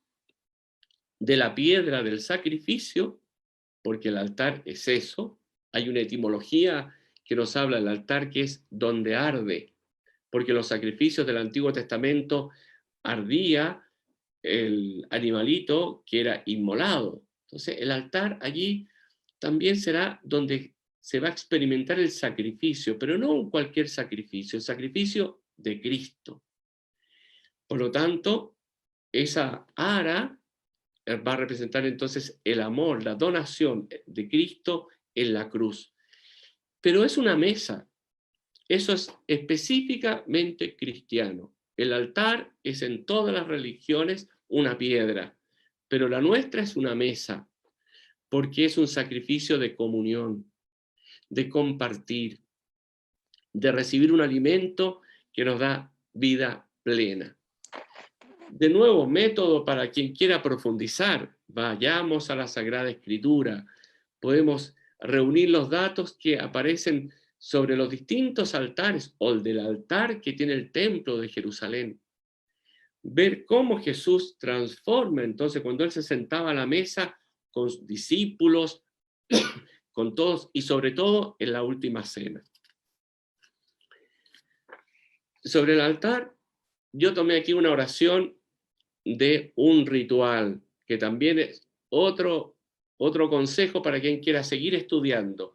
de la piedra del sacrificio, porque el altar es eso. Hay una etimología que nos habla del altar que es donde arde, porque los sacrificios del Antiguo Testamento ardía el animalito que era inmolado. Entonces el altar allí también será donde se va a experimentar el sacrificio, pero no cualquier sacrificio, el sacrificio de Cristo. Por lo tanto, esa ara va a representar entonces el amor, la donación de Cristo en la cruz. Pero es una mesa. Eso es específicamente cristiano. El altar es en todas las religiones una piedra, pero la nuestra es una mesa, porque es un sacrificio de comunión, de compartir, de recibir un alimento que nos da vida plena. De nuevo, método para quien quiera profundizar. Vayamos a la Sagrada Escritura. Podemos reunir los datos que aparecen sobre los distintos altares o el del altar que tiene el templo de Jerusalén. Ver cómo Jesús transforma entonces cuando él se sentaba a la mesa con sus discípulos, con todos y sobre todo en la última cena. Sobre el altar, yo tomé aquí una oración de un ritual, que también es otro consejo para quien quiera seguir estudiando.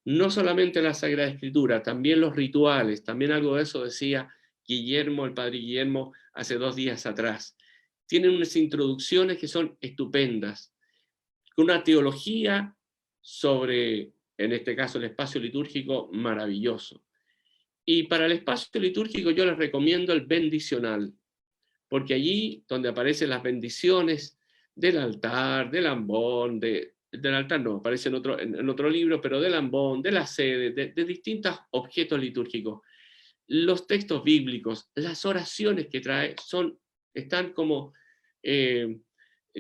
No solamente la Sagrada Escritura, también los rituales, también algo de eso decía Guillermo, el padre Guillermo, hace 2 días atrás. Tienen unas introducciones que son estupendas, con una teología sobre, en este caso, el espacio litúrgico maravilloso. Y para el espacio litúrgico yo les recomiendo el bendicional, porque allí donde aparecen las bendiciones del altar, del ambón, del altar no, aparece en otro libro, pero del ambón, de la sede, de distintos objetos litúrgicos. Los textos bíblicos, las oraciones que trae, están como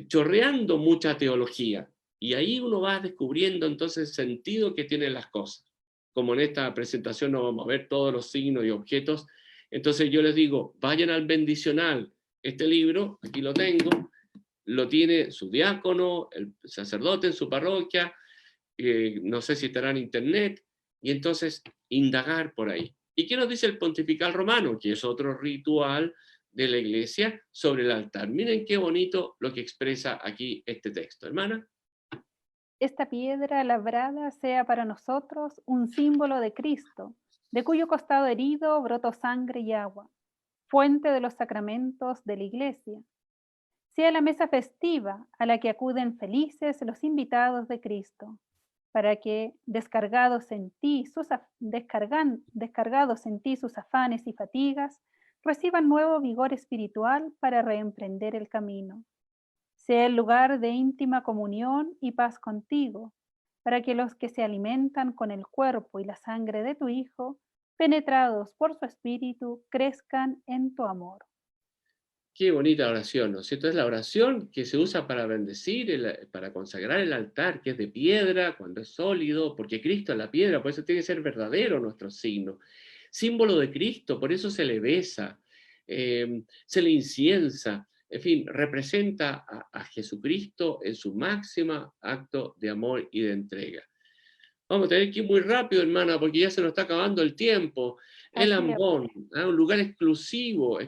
chorreando mucha teología. Y ahí uno va descubriendo entonces el sentido que tienen las cosas. Como en esta presentación no vamos a ver todos los signos y objetos, entonces yo les digo, vayan al bendicional. Este libro, aquí lo tengo, lo tiene su diácono, el sacerdote en su parroquia, no sé si estará en internet, y entonces indagar por ahí. ¿Y qué nos dice el pontifical romano? Que es otro ritual de la iglesia sobre el altar. Miren qué bonito lo que expresa aquí este texto, hermana. Esta piedra labrada sea para nosotros un símbolo de Cristo, de cuyo costado herido brotó sangre y agua, fuente de los sacramentos de la Iglesia. Sea la mesa festiva a la que acuden felices los invitados de Cristo, para que, descargados en ti sus afanes y fatigas, reciban nuevo vigor espiritual para reemprender el camino. Sea el lugar de íntima comunión y paz contigo, para que los que se alimentan con el cuerpo y la sangre de tu Hijo, penetrados por su espíritu, crezcan en tu amor. Qué bonita oración, ¿no es cierto? Es la oración que se usa para bendecir, para consagrar el altar, que es de piedra, cuando es sólido, porque Cristo es la piedra, por eso tiene que ser verdadero nuestro signo. Símbolo de Cristo, por eso se le besa. se le inciensa, en fin, representa a Jesucristo en su máximo acto de amor y de entrega. Vamos a tener que ir muy rápido, hermana, porque ya se nos está acabando el tiempo. El Así es. ambón, un lugar exclusivo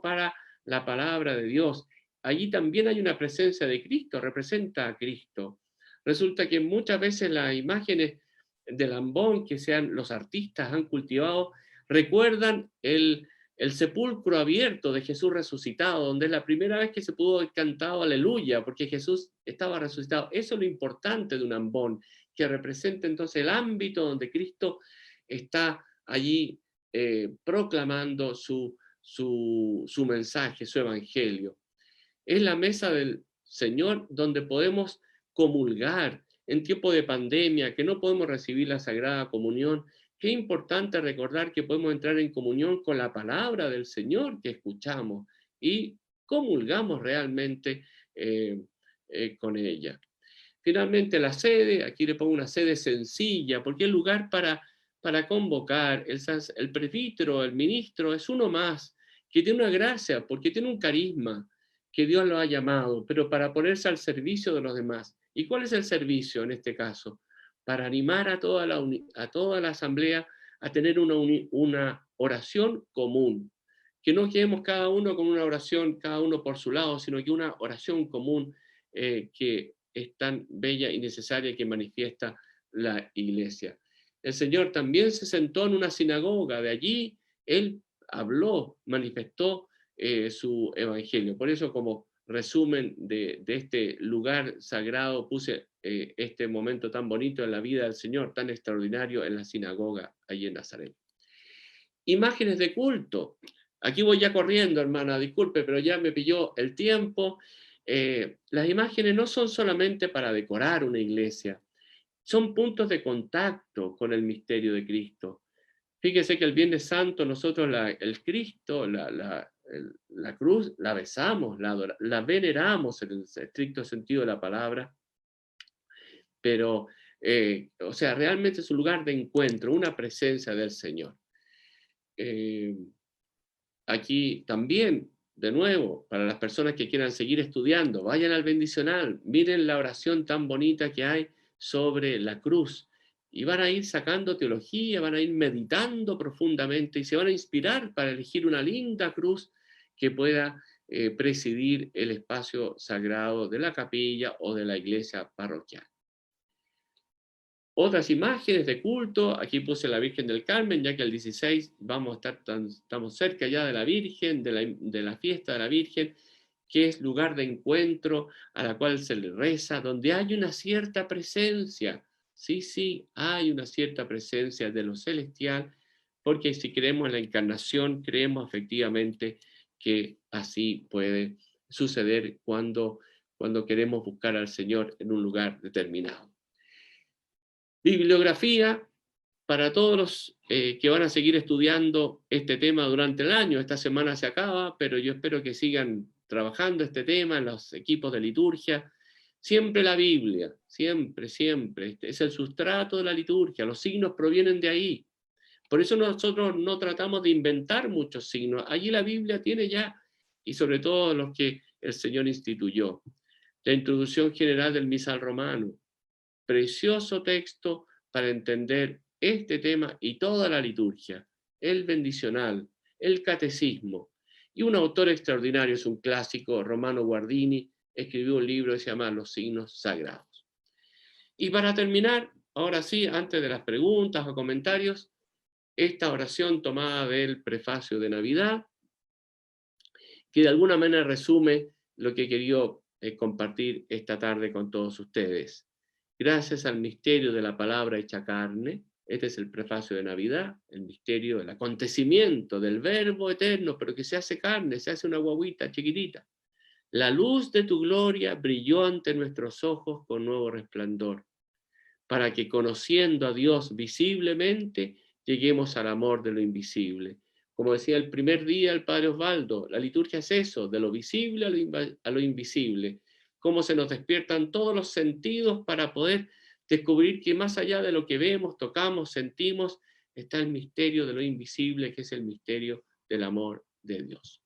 para la palabra de Dios. Allí también hay una presencia de Cristo, representa a Cristo. Resulta que muchas veces las imágenes del ambón que los artistas han cultivado recuerdan el sepulcro abierto de Jesús resucitado, donde es la primera vez que se pudo haber cantado aleluya, porque Jesús estaba resucitado. Eso es lo importante de un ambón, que representa entonces el ámbito donde Cristo está allí proclamando su mensaje, su evangelio. Es la mesa del Señor donde podemos comulgar en tiempo de pandemia, que no podemos recibir la Sagrada Comunión. Qué importante recordar que podemos entrar en comunión con la palabra del Señor que escuchamos y comulgamos realmente con ella. Finalmente la sede, aquí le pongo una sede sencilla, porque el lugar para convocar, el presbítero, el ministro, es uno más, que tiene una gracia, porque tiene un carisma, que Dios lo ha llamado, pero para ponerse al servicio de los demás. ¿Y cuál es el servicio en este caso? Para animar a toda la asamblea a tener una oración común, que no quedemos cada uno con una oración, cada uno por su lado, sino que una oración común que es tan bella y necesaria que manifiesta la iglesia. El Señor también se sentó en una sinagoga, de allí Él habló, manifestó su evangelio. Por eso, como resumen de este lugar sagrado, puse este momento tan bonito en la vida del Señor, tan extraordinario en la sinagoga allí en Nazaret. Imágenes de culto. Aquí voy ya corriendo, hermana, disculpe, pero ya me pilló el tiempo. Las imágenes no son solamente para decorar una iglesia, son puntos de contacto con el misterio de Cristo. Fíjese que el Viernes Santo nosotros el Cristo, la cruz, la besamos, la veneramos en el estricto sentido de la palabra, pero, o sea, realmente es un lugar de encuentro, una presencia del Señor. Aquí también, de nuevo, para las personas que quieran seguir estudiando, vayan al bendicional, miren la oración tan bonita que hay sobre la cruz, y van a ir sacando teología, van a ir meditando profundamente y se van a inspirar para elegir una linda cruz que pueda presidir el espacio sagrado de la capilla o de la iglesia parroquial. Otras imágenes de culto, aquí puse la Virgen del Carmen, ya que el 16 estamos cerca ya de la Virgen, de la fiesta de la Virgen, que es lugar de encuentro a la cual se le reza, donde hay una cierta presencia. Sí, hay una cierta presencia de lo celestial, porque si creemos en la encarnación, creemos efectivamente que así puede suceder cuando queremos buscar al Señor en un lugar determinado. Bibliografía para todos los que van a seguir estudiando este tema durante el año. Esta semana se acaba, pero yo espero que sigan trabajando este tema en los equipos de liturgia. Siempre la Biblia, siempre. Es el sustrato de la liturgia. Los signos provienen de ahí. Por eso nosotros no tratamos de inventar muchos signos. Allí la Biblia tiene ya, y sobre todo los que el Señor instituyó. La introducción general del misal romano. Precioso texto para entender este tema y toda la liturgia, el bendicional, el catecismo. Y un autor extraordinario, es un clásico, Romano Guardini, escribió un libro que se llama Los signos sagrados. Y para terminar, ahora sí, antes de las preguntas o comentarios, esta oración tomada del prefacio de Navidad, que de alguna manera resume lo que he querido compartir esta tarde con todos ustedes. Gracias al misterio de la palabra hecha carne, este es el prefacio de Navidad, el misterio del acontecimiento del verbo eterno, pero que se hace carne, se hace una guaguita chiquitita. La luz de tu gloria brilló ante nuestros ojos con nuevo resplandor, para que conociendo a Dios visiblemente, lleguemos al amor de lo invisible. Como decía el primer día el padre Osvaldo, la liturgia es eso, de lo visible a lo invisible. Cómo se nos despiertan todos los sentidos para poder descubrir que más allá de lo que vemos, tocamos, sentimos, está el misterio de lo invisible, que es el misterio del amor de Dios.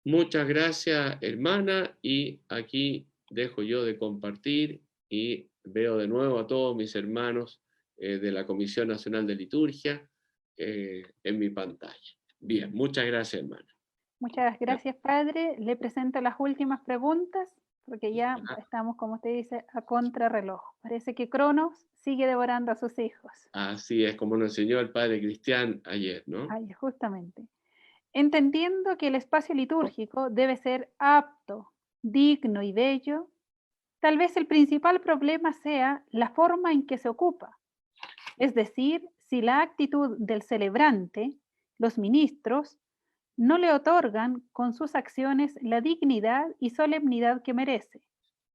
Muchas gracias, hermana, y aquí dejo yo de compartir y veo de nuevo a todos mis hermanos de la Comisión Nacional de Liturgia en mi pantalla. Bien, muchas gracias, hermana. Muchas gracias, padre. Le presento las últimas preguntas, porque ya estamos, como usted dice, a contrarreloj. Parece que Cronos sigue devorando a sus hijos. Así es, como nos enseñó el padre Cristian ayer, ¿no? Ay, justamente. Entendiendo que el espacio litúrgico debe ser apto, digno y bello, tal vez el principal problema sea la forma en que se ocupa. Es decir, si la actitud del celebrante, los ministros, no le otorgan con sus acciones la dignidad y solemnidad que merece.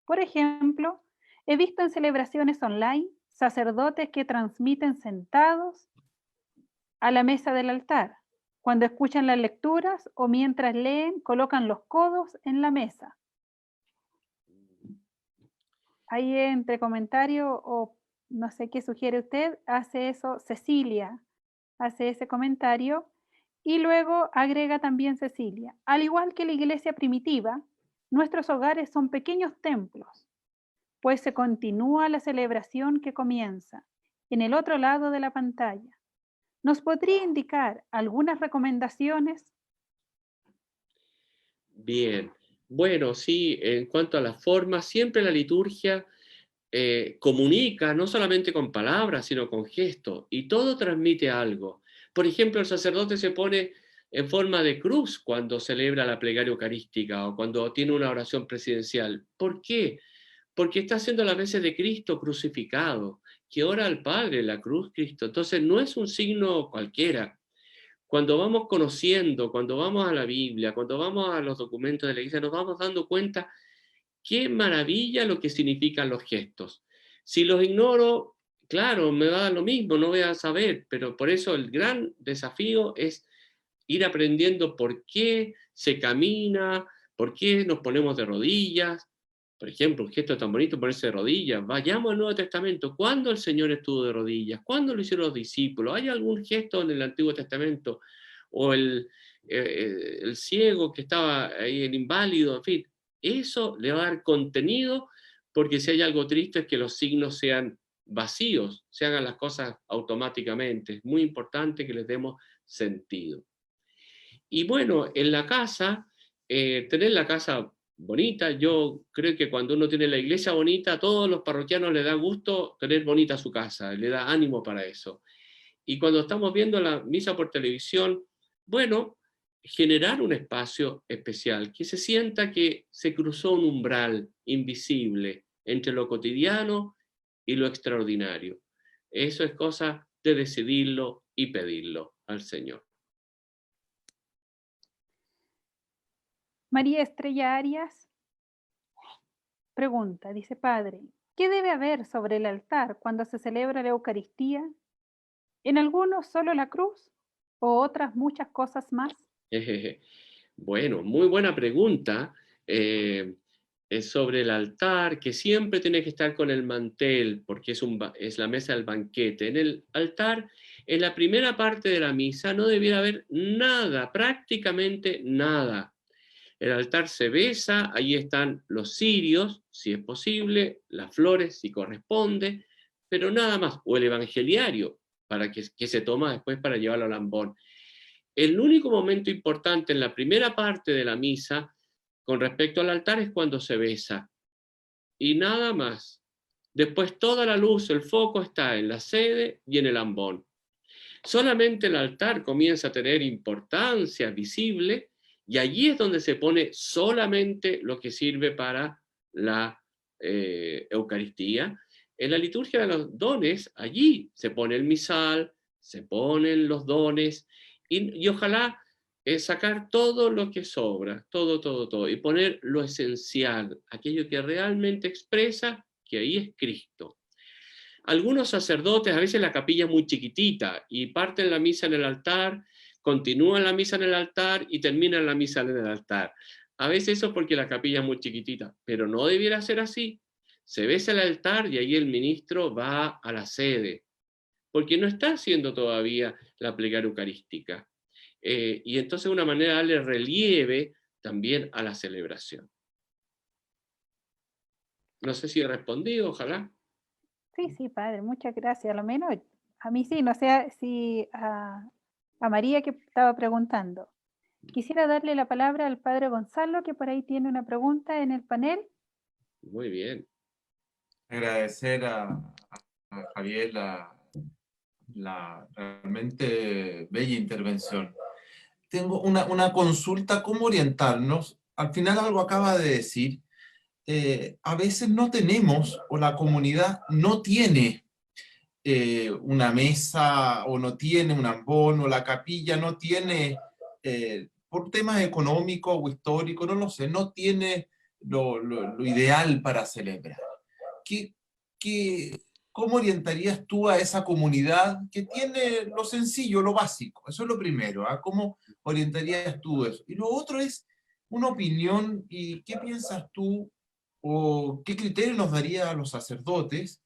Por ejemplo, he visto en celebraciones online sacerdotes que transmiten sentados a la mesa del altar. Cuando escuchan las lecturas o mientras leen, colocan los codos en la mesa. Ahí entre comentario o no sé qué sugiere usted, hace eso Cecilia, hace ese comentario y luego agrega también Cecilia. Al igual que la iglesia primitiva, nuestros hogares son pequeños templos, pues se continúa la celebración que comienza en el otro lado de la pantalla. ¿Nos podría indicar algunas recomendaciones? Bien, bueno, sí, en cuanto a la forma, siempre la liturgia comunica no solamente con palabras, sino con gestos, y todo transmite algo. Por ejemplo, el sacerdote se pone en forma de cruz cuando celebra la plegaria eucarística o cuando tiene una oración presidencial. ¿Por qué? Porque está haciendo las veces de Cristo crucificado, que ora al Padre en la cruz Cristo. Entonces no es un signo cualquiera. Cuando vamos conociendo, cuando vamos a la Biblia, cuando vamos a los documentos de la Iglesia, nos vamos dando cuenta qué maravilla lo que significan los gestos. Si los ignoro, claro, me va a dar lo mismo, no voy a saber, pero por eso el gran desafío es ir aprendiendo por qué se camina, por qué nos ponemos de rodillas. Por ejemplo, un gesto tan bonito, ponerse de rodillas. Vayamos al Nuevo Testamento. ¿Cuándo el Señor estuvo de rodillas? ¿Cuándo lo hicieron los discípulos? ¿Hay algún gesto en el Antiguo Testamento? O el ciego que estaba ahí, el inválido, en fin. Eso le va a dar contenido, porque si hay algo triste es que los signos sean vacíos, se hagan las cosas automáticamente. Es muy importante que les demos sentido. Y bueno, en la casa, tener la casa bonita, yo creo que cuando uno tiene la iglesia bonita, a todos los parroquianos les da gusto tener bonita su casa, le da ánimo para eso. Y cuando estamos viendo la misa por televisión, bueno, generar un espacio especial, que se sienta que se cruzó un umbral invisible entre lo cotidiano y lo extraordinario. Eso es cosa de decidirlo y pedirlo al Señor. María Estrella Arias pregunta, dice, padre, ¿qué debe haber sobre el altar cuando se celebra la Eucaristía? ¿En algunos solo la cruz o otras muchas cosas más? Bueno, muy buena pregunta. Es sobre el altar, que siempre tiene que estar con el mantel, porque es la mesa del banquete. En el altar, en la primera parte de la misa, no debiera haber nada, prácticamente nada. El altar se besa, ahí están los cirios, si es posible, las flores, si corresponde, pero nada más. O el evangeliario, para que se toma después para llevarlo al ambón. El único momento importante en la primera parte de la misa con respecto al altar es cuando se besa. Y nada más. Después toda la luz, el foco está en la sede y en el ambón. Solamente el altar comienza a tener importancia visible y allí es donde se pone solamente lo que sirve para la Eucaristía. En la liturgia de los dones, allí se pone el misal, se ponen los dones y ojalá sacar todo lo que sobra, todo, y poner lo esencial, aquello que realmente expresa que ahí es Cristo. Algunos sacerdotes, a veces la capilla es muy chiquitita y parten la misa en el altar, continúan la misa en el altar y terminan la misa en el altar. A veces eso es porque la capilla es muy chiquitita, pero no debiera ser así. Se besa el altar y ahí el ministro va a la sede, porque no está haciendo todavía la plegaria eucarística. y entonces una manera de darle relieve también a la celebración. No sé si he respondido, ojalá. Sí, sí, padre, muchas gracias. A lo menos a mí sí, no sé si a María que estaba preguntando. Quisiera darle la palabra al padre Gonzalo, que por ahí tiene una pregunta en el panel. Muy bien. Agradecer a Javier la realmente bella intervención. Tengo una consulta, ¿cómo orientarnos? Al final algo acaba de decir, a veces no tenemos, o la comunidad no tiene una mesa, o no tiene un ambón, o la capilla no tiene, por temas económicos o históricos, no lo sé, no tiene lo ideal para celebrar. ¿Qué, cómo orientarías tú a esa comunidad que tiene lo sencillo, lo básico? Eso es lo primero, ¿ah? ¿Cómo orientarías tú eso? Y lo otro es una opinión, y qué piensas tú, o qué criterio nos daría a los sacerdotes,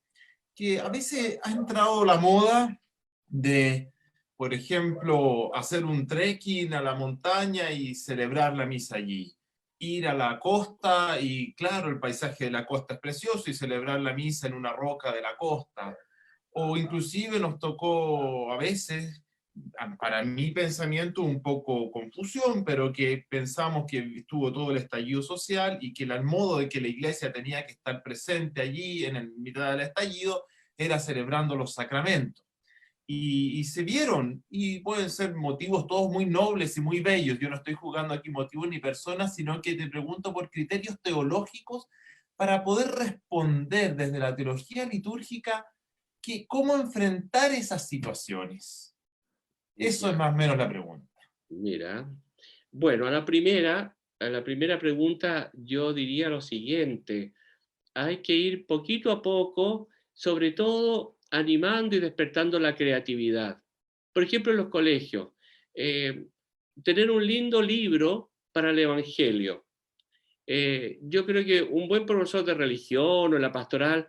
que a veces ha entrado la moda de, por ejemplo, hacer un trekking a la montaña y celebrar la misa allí. Ir a la costa y, claro, el paisaje de la costa es precioso y celebrar la misa en una roca de la costa. O inclusive nos tocó a veces, para mi pensamiento, un poco confusión, pero que pensamos que estuvo todo el estallido social y que el modo de que la iglesia tenía que estar presente allí en el mitad del estallido era celebrando los sacramentos. Y se vieron, y pueden ser motivos todos muy nobles y muy bellos. Yo no estoy jugando aquí motivos ni personas, sino que te pregunto por criterios teológicos para poder responder desde la teología litúrgica cómo enfrentar esas situaciones. Eso es más o menos la pregunta. Mira, bueno, a la primera pregunta yo diría lo siguiente: hay que ir poquito a poco, sobre todo animando y despertando la creatividad. Por ejemplo, en los colegios, tener un lindo libro para el Evangelio. Yo creo que un buen profesor de religión o la pastoral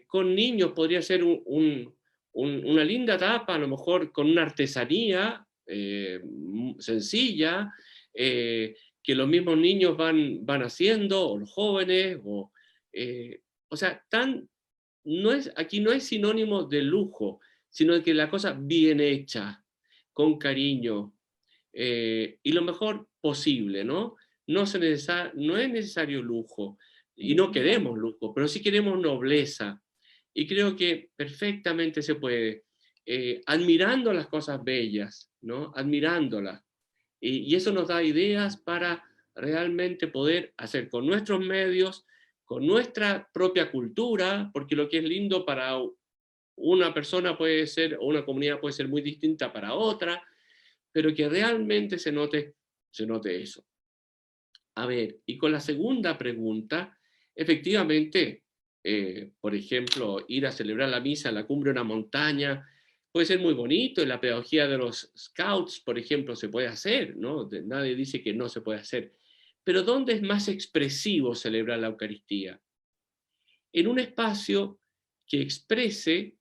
con niños podría ser una linda etapa, a lo mejor con una artesanía sencilla, que los mismos niños van haciendo, o los jóvenes, o sea, aquí no es sinónimo de lujo, sino de que la cosa bien hecha, con cariño, y lo mejor posible, ¿no? No es necesario lujo, y no queremos lujo, pero sí queremos nobleza. Y creo que perfectamente se puede, admirando las cosas bellas, ¿no? Admirándolas. Y eso nos da ideas para realmente poder hacer con nuestros medios, con nuestra propia cultura, porque lo que es lindo para una persona puede ser, o una comunidad puede ser muy distinta para otra, pero que realmente se note eso. A ver, y con la segunda pregunta, efectivamente, por ejemplo, ir a celebrar la misa en la cumbre de una montaña puede ser muy bonito, y la pedagogía de los scouts, por ejemplo, se puede hacer, ¿no? Nadie dice que no se puede hacer. Pero ¿dónde es más expresivo celebrar la Eucaristía? En un espacio que exprese,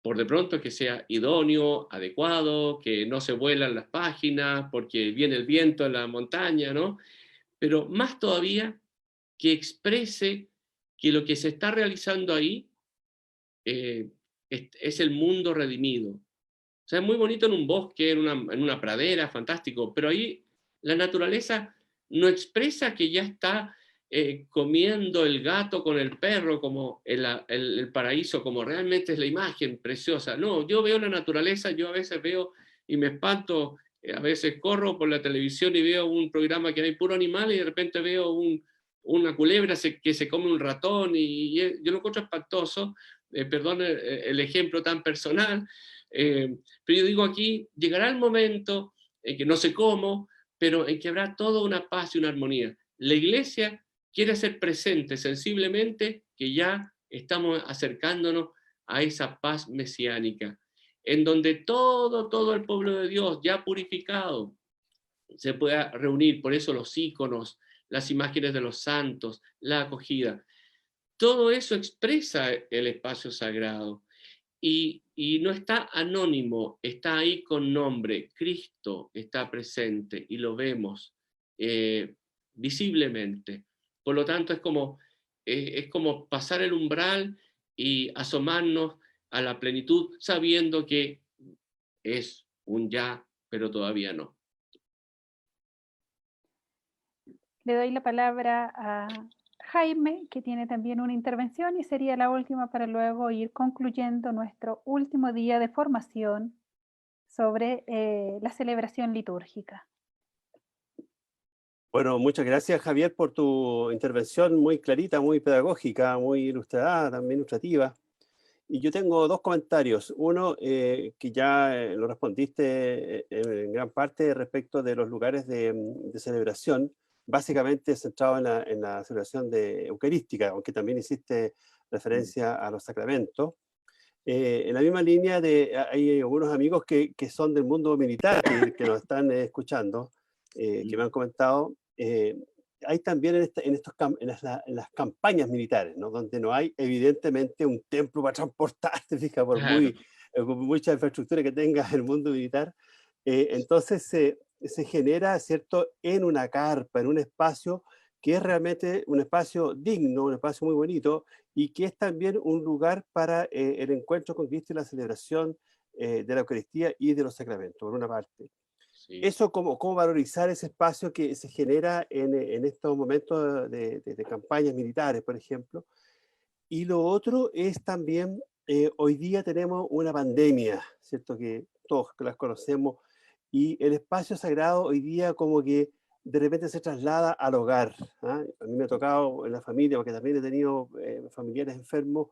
por de pronto, que sea idóneo, adecuado, que no se vuelan las páginas porque viene el viento en la montaña, ¿no? Pero más todavía, que exprese que lo que se está realizando ahí es el mundo redimido. O sea, es muy bonito en un bosque, en una pradera, fantástico, pero ahí la naturaleza no expresa que ya está comiendo el gato con el perro, como el paraíso, como realmente es la imagen preciosa. No, yo veo la naturaleza, yo a veces veo y me espanto, a veces corro por la televisión y veo un programa que hay puro animal y de repente veo una culebra que se come un ratón y yo lo encuentro espantoso. Perdón el ejemplo tan personal, pero yo digo, aquí llegará el momento en que no sé cómo, pero en que habrá toda una paz y una armonía. La iglesia quiere ser presente sensiblemente, que ya estamos acercándonos a esa paz mesiánica, en donde todo el pueblo de Dios ya purificado se pueda reunir. Por eso los íconos, las imágenes de los santos, la acogida. Todo eso expresa el espacio sagrado. y no está anónimo, está ahí con nombre. Cristo está presente y lo vemos visiblemente. Por lo tanto, es como pasar el umbral y asomarnos a la plenitud, sabiendo que es un ya, pero todavía no. Le doy la palabra a Jaime, que tiene también una intervención y sería la última para luego ir concluyendo nuestro último día de formación sobre la celebración litúrgica. Bueno, muchas gracias, Javier, por tu intervención muy clarita, muy pedagógica, muy ilustrada, también ilustrativa. Y yo tengo dos comentarios. Uno, que ya lo respondiste en gran parte respecto de los lugares de celebración, básicamente centrado en la celebración eucarística, aunque también hiciste referencia a los sacramentos. En la misma línea, hay algunos amigos que son del mundo militar que nos están escuchando, que me han comentado. Hay también en las campañas militares, ¿no? Donde no hay evidentemente un templo para transportarte, fija, por mucha infraestructura que tenga el mundo militar. Entonces se genera, ¿cierto?, en una carpa, en un espacio que es realmente un espacio digno, un espacio muy bonito, y que es también un lugar para el encuentro con Cristo y la celebración de la Eucaristía y de los sacramentos, por una parte. Sí. Eso, cómo valorizar ese espacio que se genera en estos momentos de campañas militares, por ejemplo. Y lo otro es también, hoy día tenemos una pandemia, ¿cierto? Que todos las conocemos, y el espacio sagrado hoy día como que de repente se traslada al hogar. ¿Ah? A mí me ha tocado en la familia, porque también he tenido familiares enfermos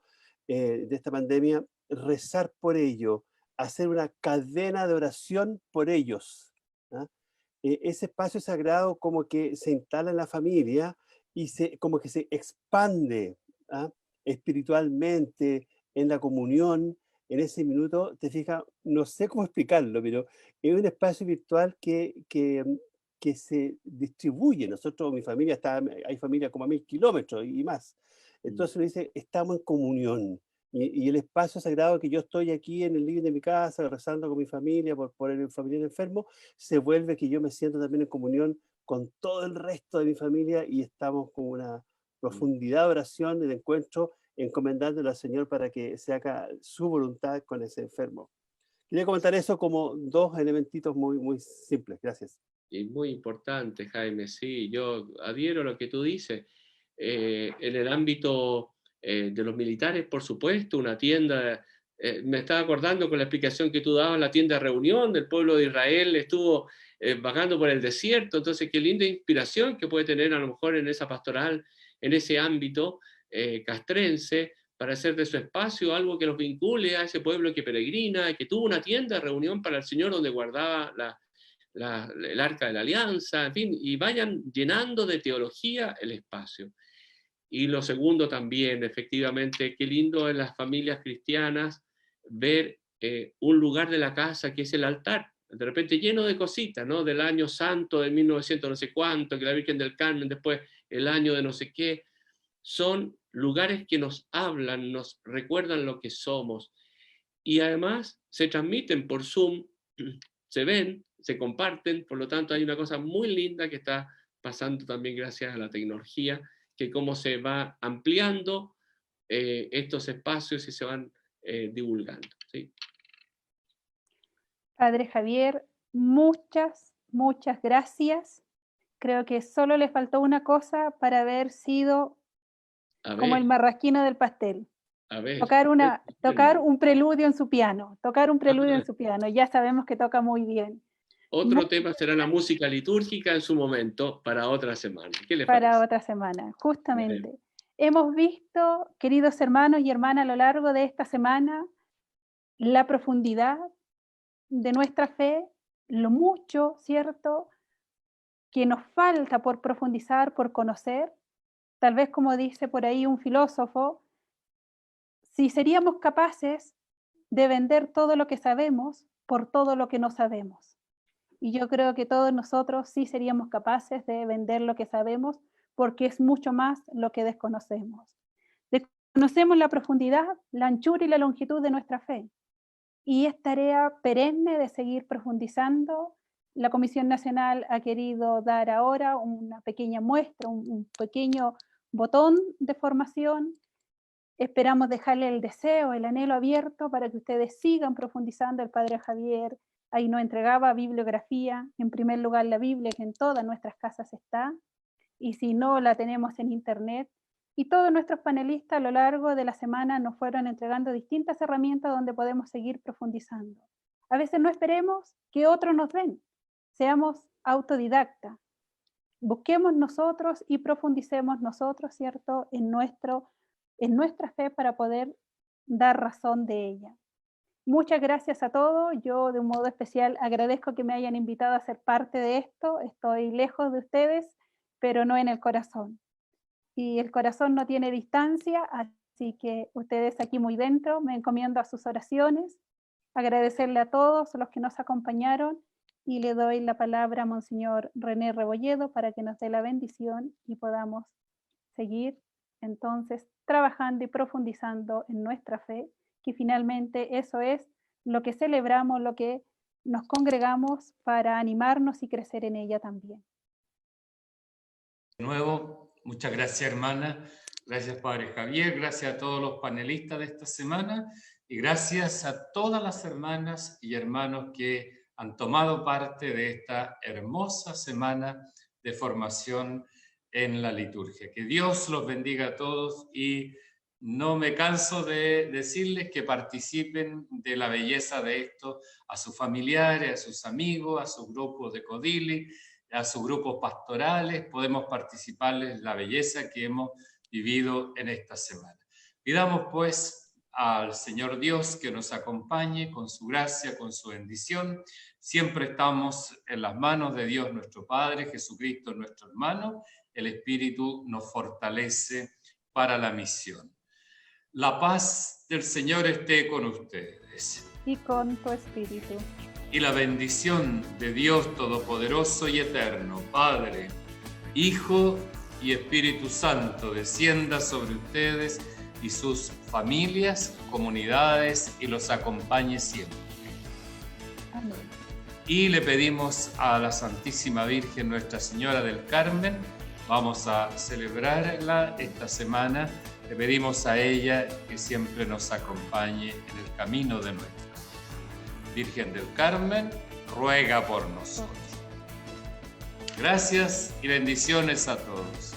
de esta pandemia, rezar por ellos, hacer una cadena de oración por ellos. ¿Ah? Ese espacio sagrado como que se instala en la familia y como que se expande, ¿ah?, espiritualmente, en la comunión, en ese minuto, te fijas, no sé cómo explicarlo, pero es un espacio virtual que se distribuye. Nosotros, mi familia, hay familias como a 1000 kilómetros y más. Entonces uno dice, estamos en comunión. Y el espacio sagrado que yo estoy aquí en el living de mi casa, rezando con mi familia por el familiar enfermo, se vuelve que yo me siento también en comunión con todo el resto de mi familia y estamos con una profundidad de oración y de encuentro, encomendándole al Señor para que se haga su voluntad con ese enfermo. Quería comentar eso como dos elementitos muy, muy simples. Gracias. Y muy importante, Jaime, sí, yo adhiero a lo que tú dices. En el ámbito de los militares, por supuesto, una tienda, me estaba acordando con la explicación que tú dabas, la tienda de reunión del pueblo de Israel estuvo vagando por el desierto, entonces qué linda inspiración que puede tener a lo mejor en esa pastoral, en ese ámbito castrense, para hacer de su espacio algo que los vincule a ese pueblo que peregrina, que tuvo una tienda de reunión para el Señor donde guardaba el arca de la alianza, en fin, y vayan llenando de teología el espacio. Y lo segundo también, efectivamente, qué lindo en las familias cristianas ver un lugar de la casa que es el altar, de repente lleno de cositas, ¿no? Del año santo de 1900 no sé cuánto, que la Virgen del Carmen, después el año de no sé qué. Son lugares que nos hablan, nos recuerdan lo que somos. Y además se transmiten por Zoom, se ven, se comparten, por lo tanto hay una cosa muy linda que está pasando también gracias a la tecnología, que cómo se va ampliando estos espacios y se van divulgando. ¿Sí? Padre Javier, muchas, muchas gracias. Creo que solo le faltó una cosa para haber sido como el marrasquino del pastel. Tocar un preludio en su piano, ya sabemos que toca muy bien. Otro tema será la música litúrgica en su momento para otra semana. ¿Qué le para parece? otra semana, justamente. Hemos visto, queridos hermanos y hermanas, a lo largo de esta semana, la profundidad de nuestra fe, lo mucho, ¿cierto?, que nos falta por profundizar, por conocer. Tal vez, como dice por ahí un filósofo, si seríamos capaces de vender todo lo que sabemos por todo lo que no sabemos. Y yo creo que todos nosotros sí seríamos capaces de vender lo que sabemos porque es mucho más lo que desconocemos. Conocemos la profundidad, la anchura y la longitud de nuestra fe. Y es tarea perenne de seguir profundizando. La Comisión Nacional ha querido dar ahora una pequeña muestra, un pequeño botón de formación. Esperamos dejarle el deseo, el anhelo abierto para que ustedes sigan profundizando. El Padre Javier ahí nos entregaba bibliografía, en primer lugar la Biblia, que en todas nuestras casas está, y si no, la tenemos en internet. Y todos nuestros panelistas a lo largo de la semana nos fueron entregando distintas herramientas donde podemos seguir profundizando. A veces no esperemos que otros nos den, seamos autodidactas, busquemos nosotros y profundicemos nosotros, ¿cierto?, en nuestra fe para poder dar razón de ella. Muchas gracias a todos. Yo de un modo especial agradezco que me hayan invitado a ser parte de esto. Estoy lejos de ustedes, pero no en el corazón. Y el corazón no tiene distancia, así que ustedes aquí muy dentro, me encomiendo a sus oraciones. Agradecerle a todos los que nos acompañaron y le doy la palabra a Monseñor René Rebolledo para que nos dé la bendición y podamos seguir entonces trabajando y profundizando en nuestra fe, que finalmente eso es lo que celebramos, lo que nos congregamos para animarnos y crecer en ella también. De nuevo, muchas gracias, hermana. Gracias, Padre Javier. Gracias a todos los panelistas de esta semana y gracias a todas las hermanas y hermanos que han tomado parte de esta hermosa semana de formación en la liturgia. Que Dios los bendiga a todos y no me canso de decirles que participen de la belleza de esto a sus familiares, a sus amigos, a sus grupos de Codili, a sus grupos pastorales. Podemos participarles en la belleza que hemos vivido en esta semana. Pidamos pues al Señor Dios que nos acompañe con su gracia, con su bendición. Siempre estamos en las manos de Dios nuestro Padre, Jesucristo nuestro hermano. El Espíritu nos fortalece para la misión. La paz del Señor esté con ustedes. Y con tu espíritu. Y la bendición de Dios Todopoderoso y Eterno, Padre, Hijo y Espíritu Santo, descienda sobre ustedes y sus familias, comunidades, y los acompañe siempre. Amén. Y le pedimos a la Santísima Virgen, Nuestra Señora del Carmen, vamos a celebrarla esta semana. Le pedimos a ella que siempre nos acompañe en el camino de nuestra Virgen del Carmen, ruega por nosotros. Gracias y bendiciones a todos.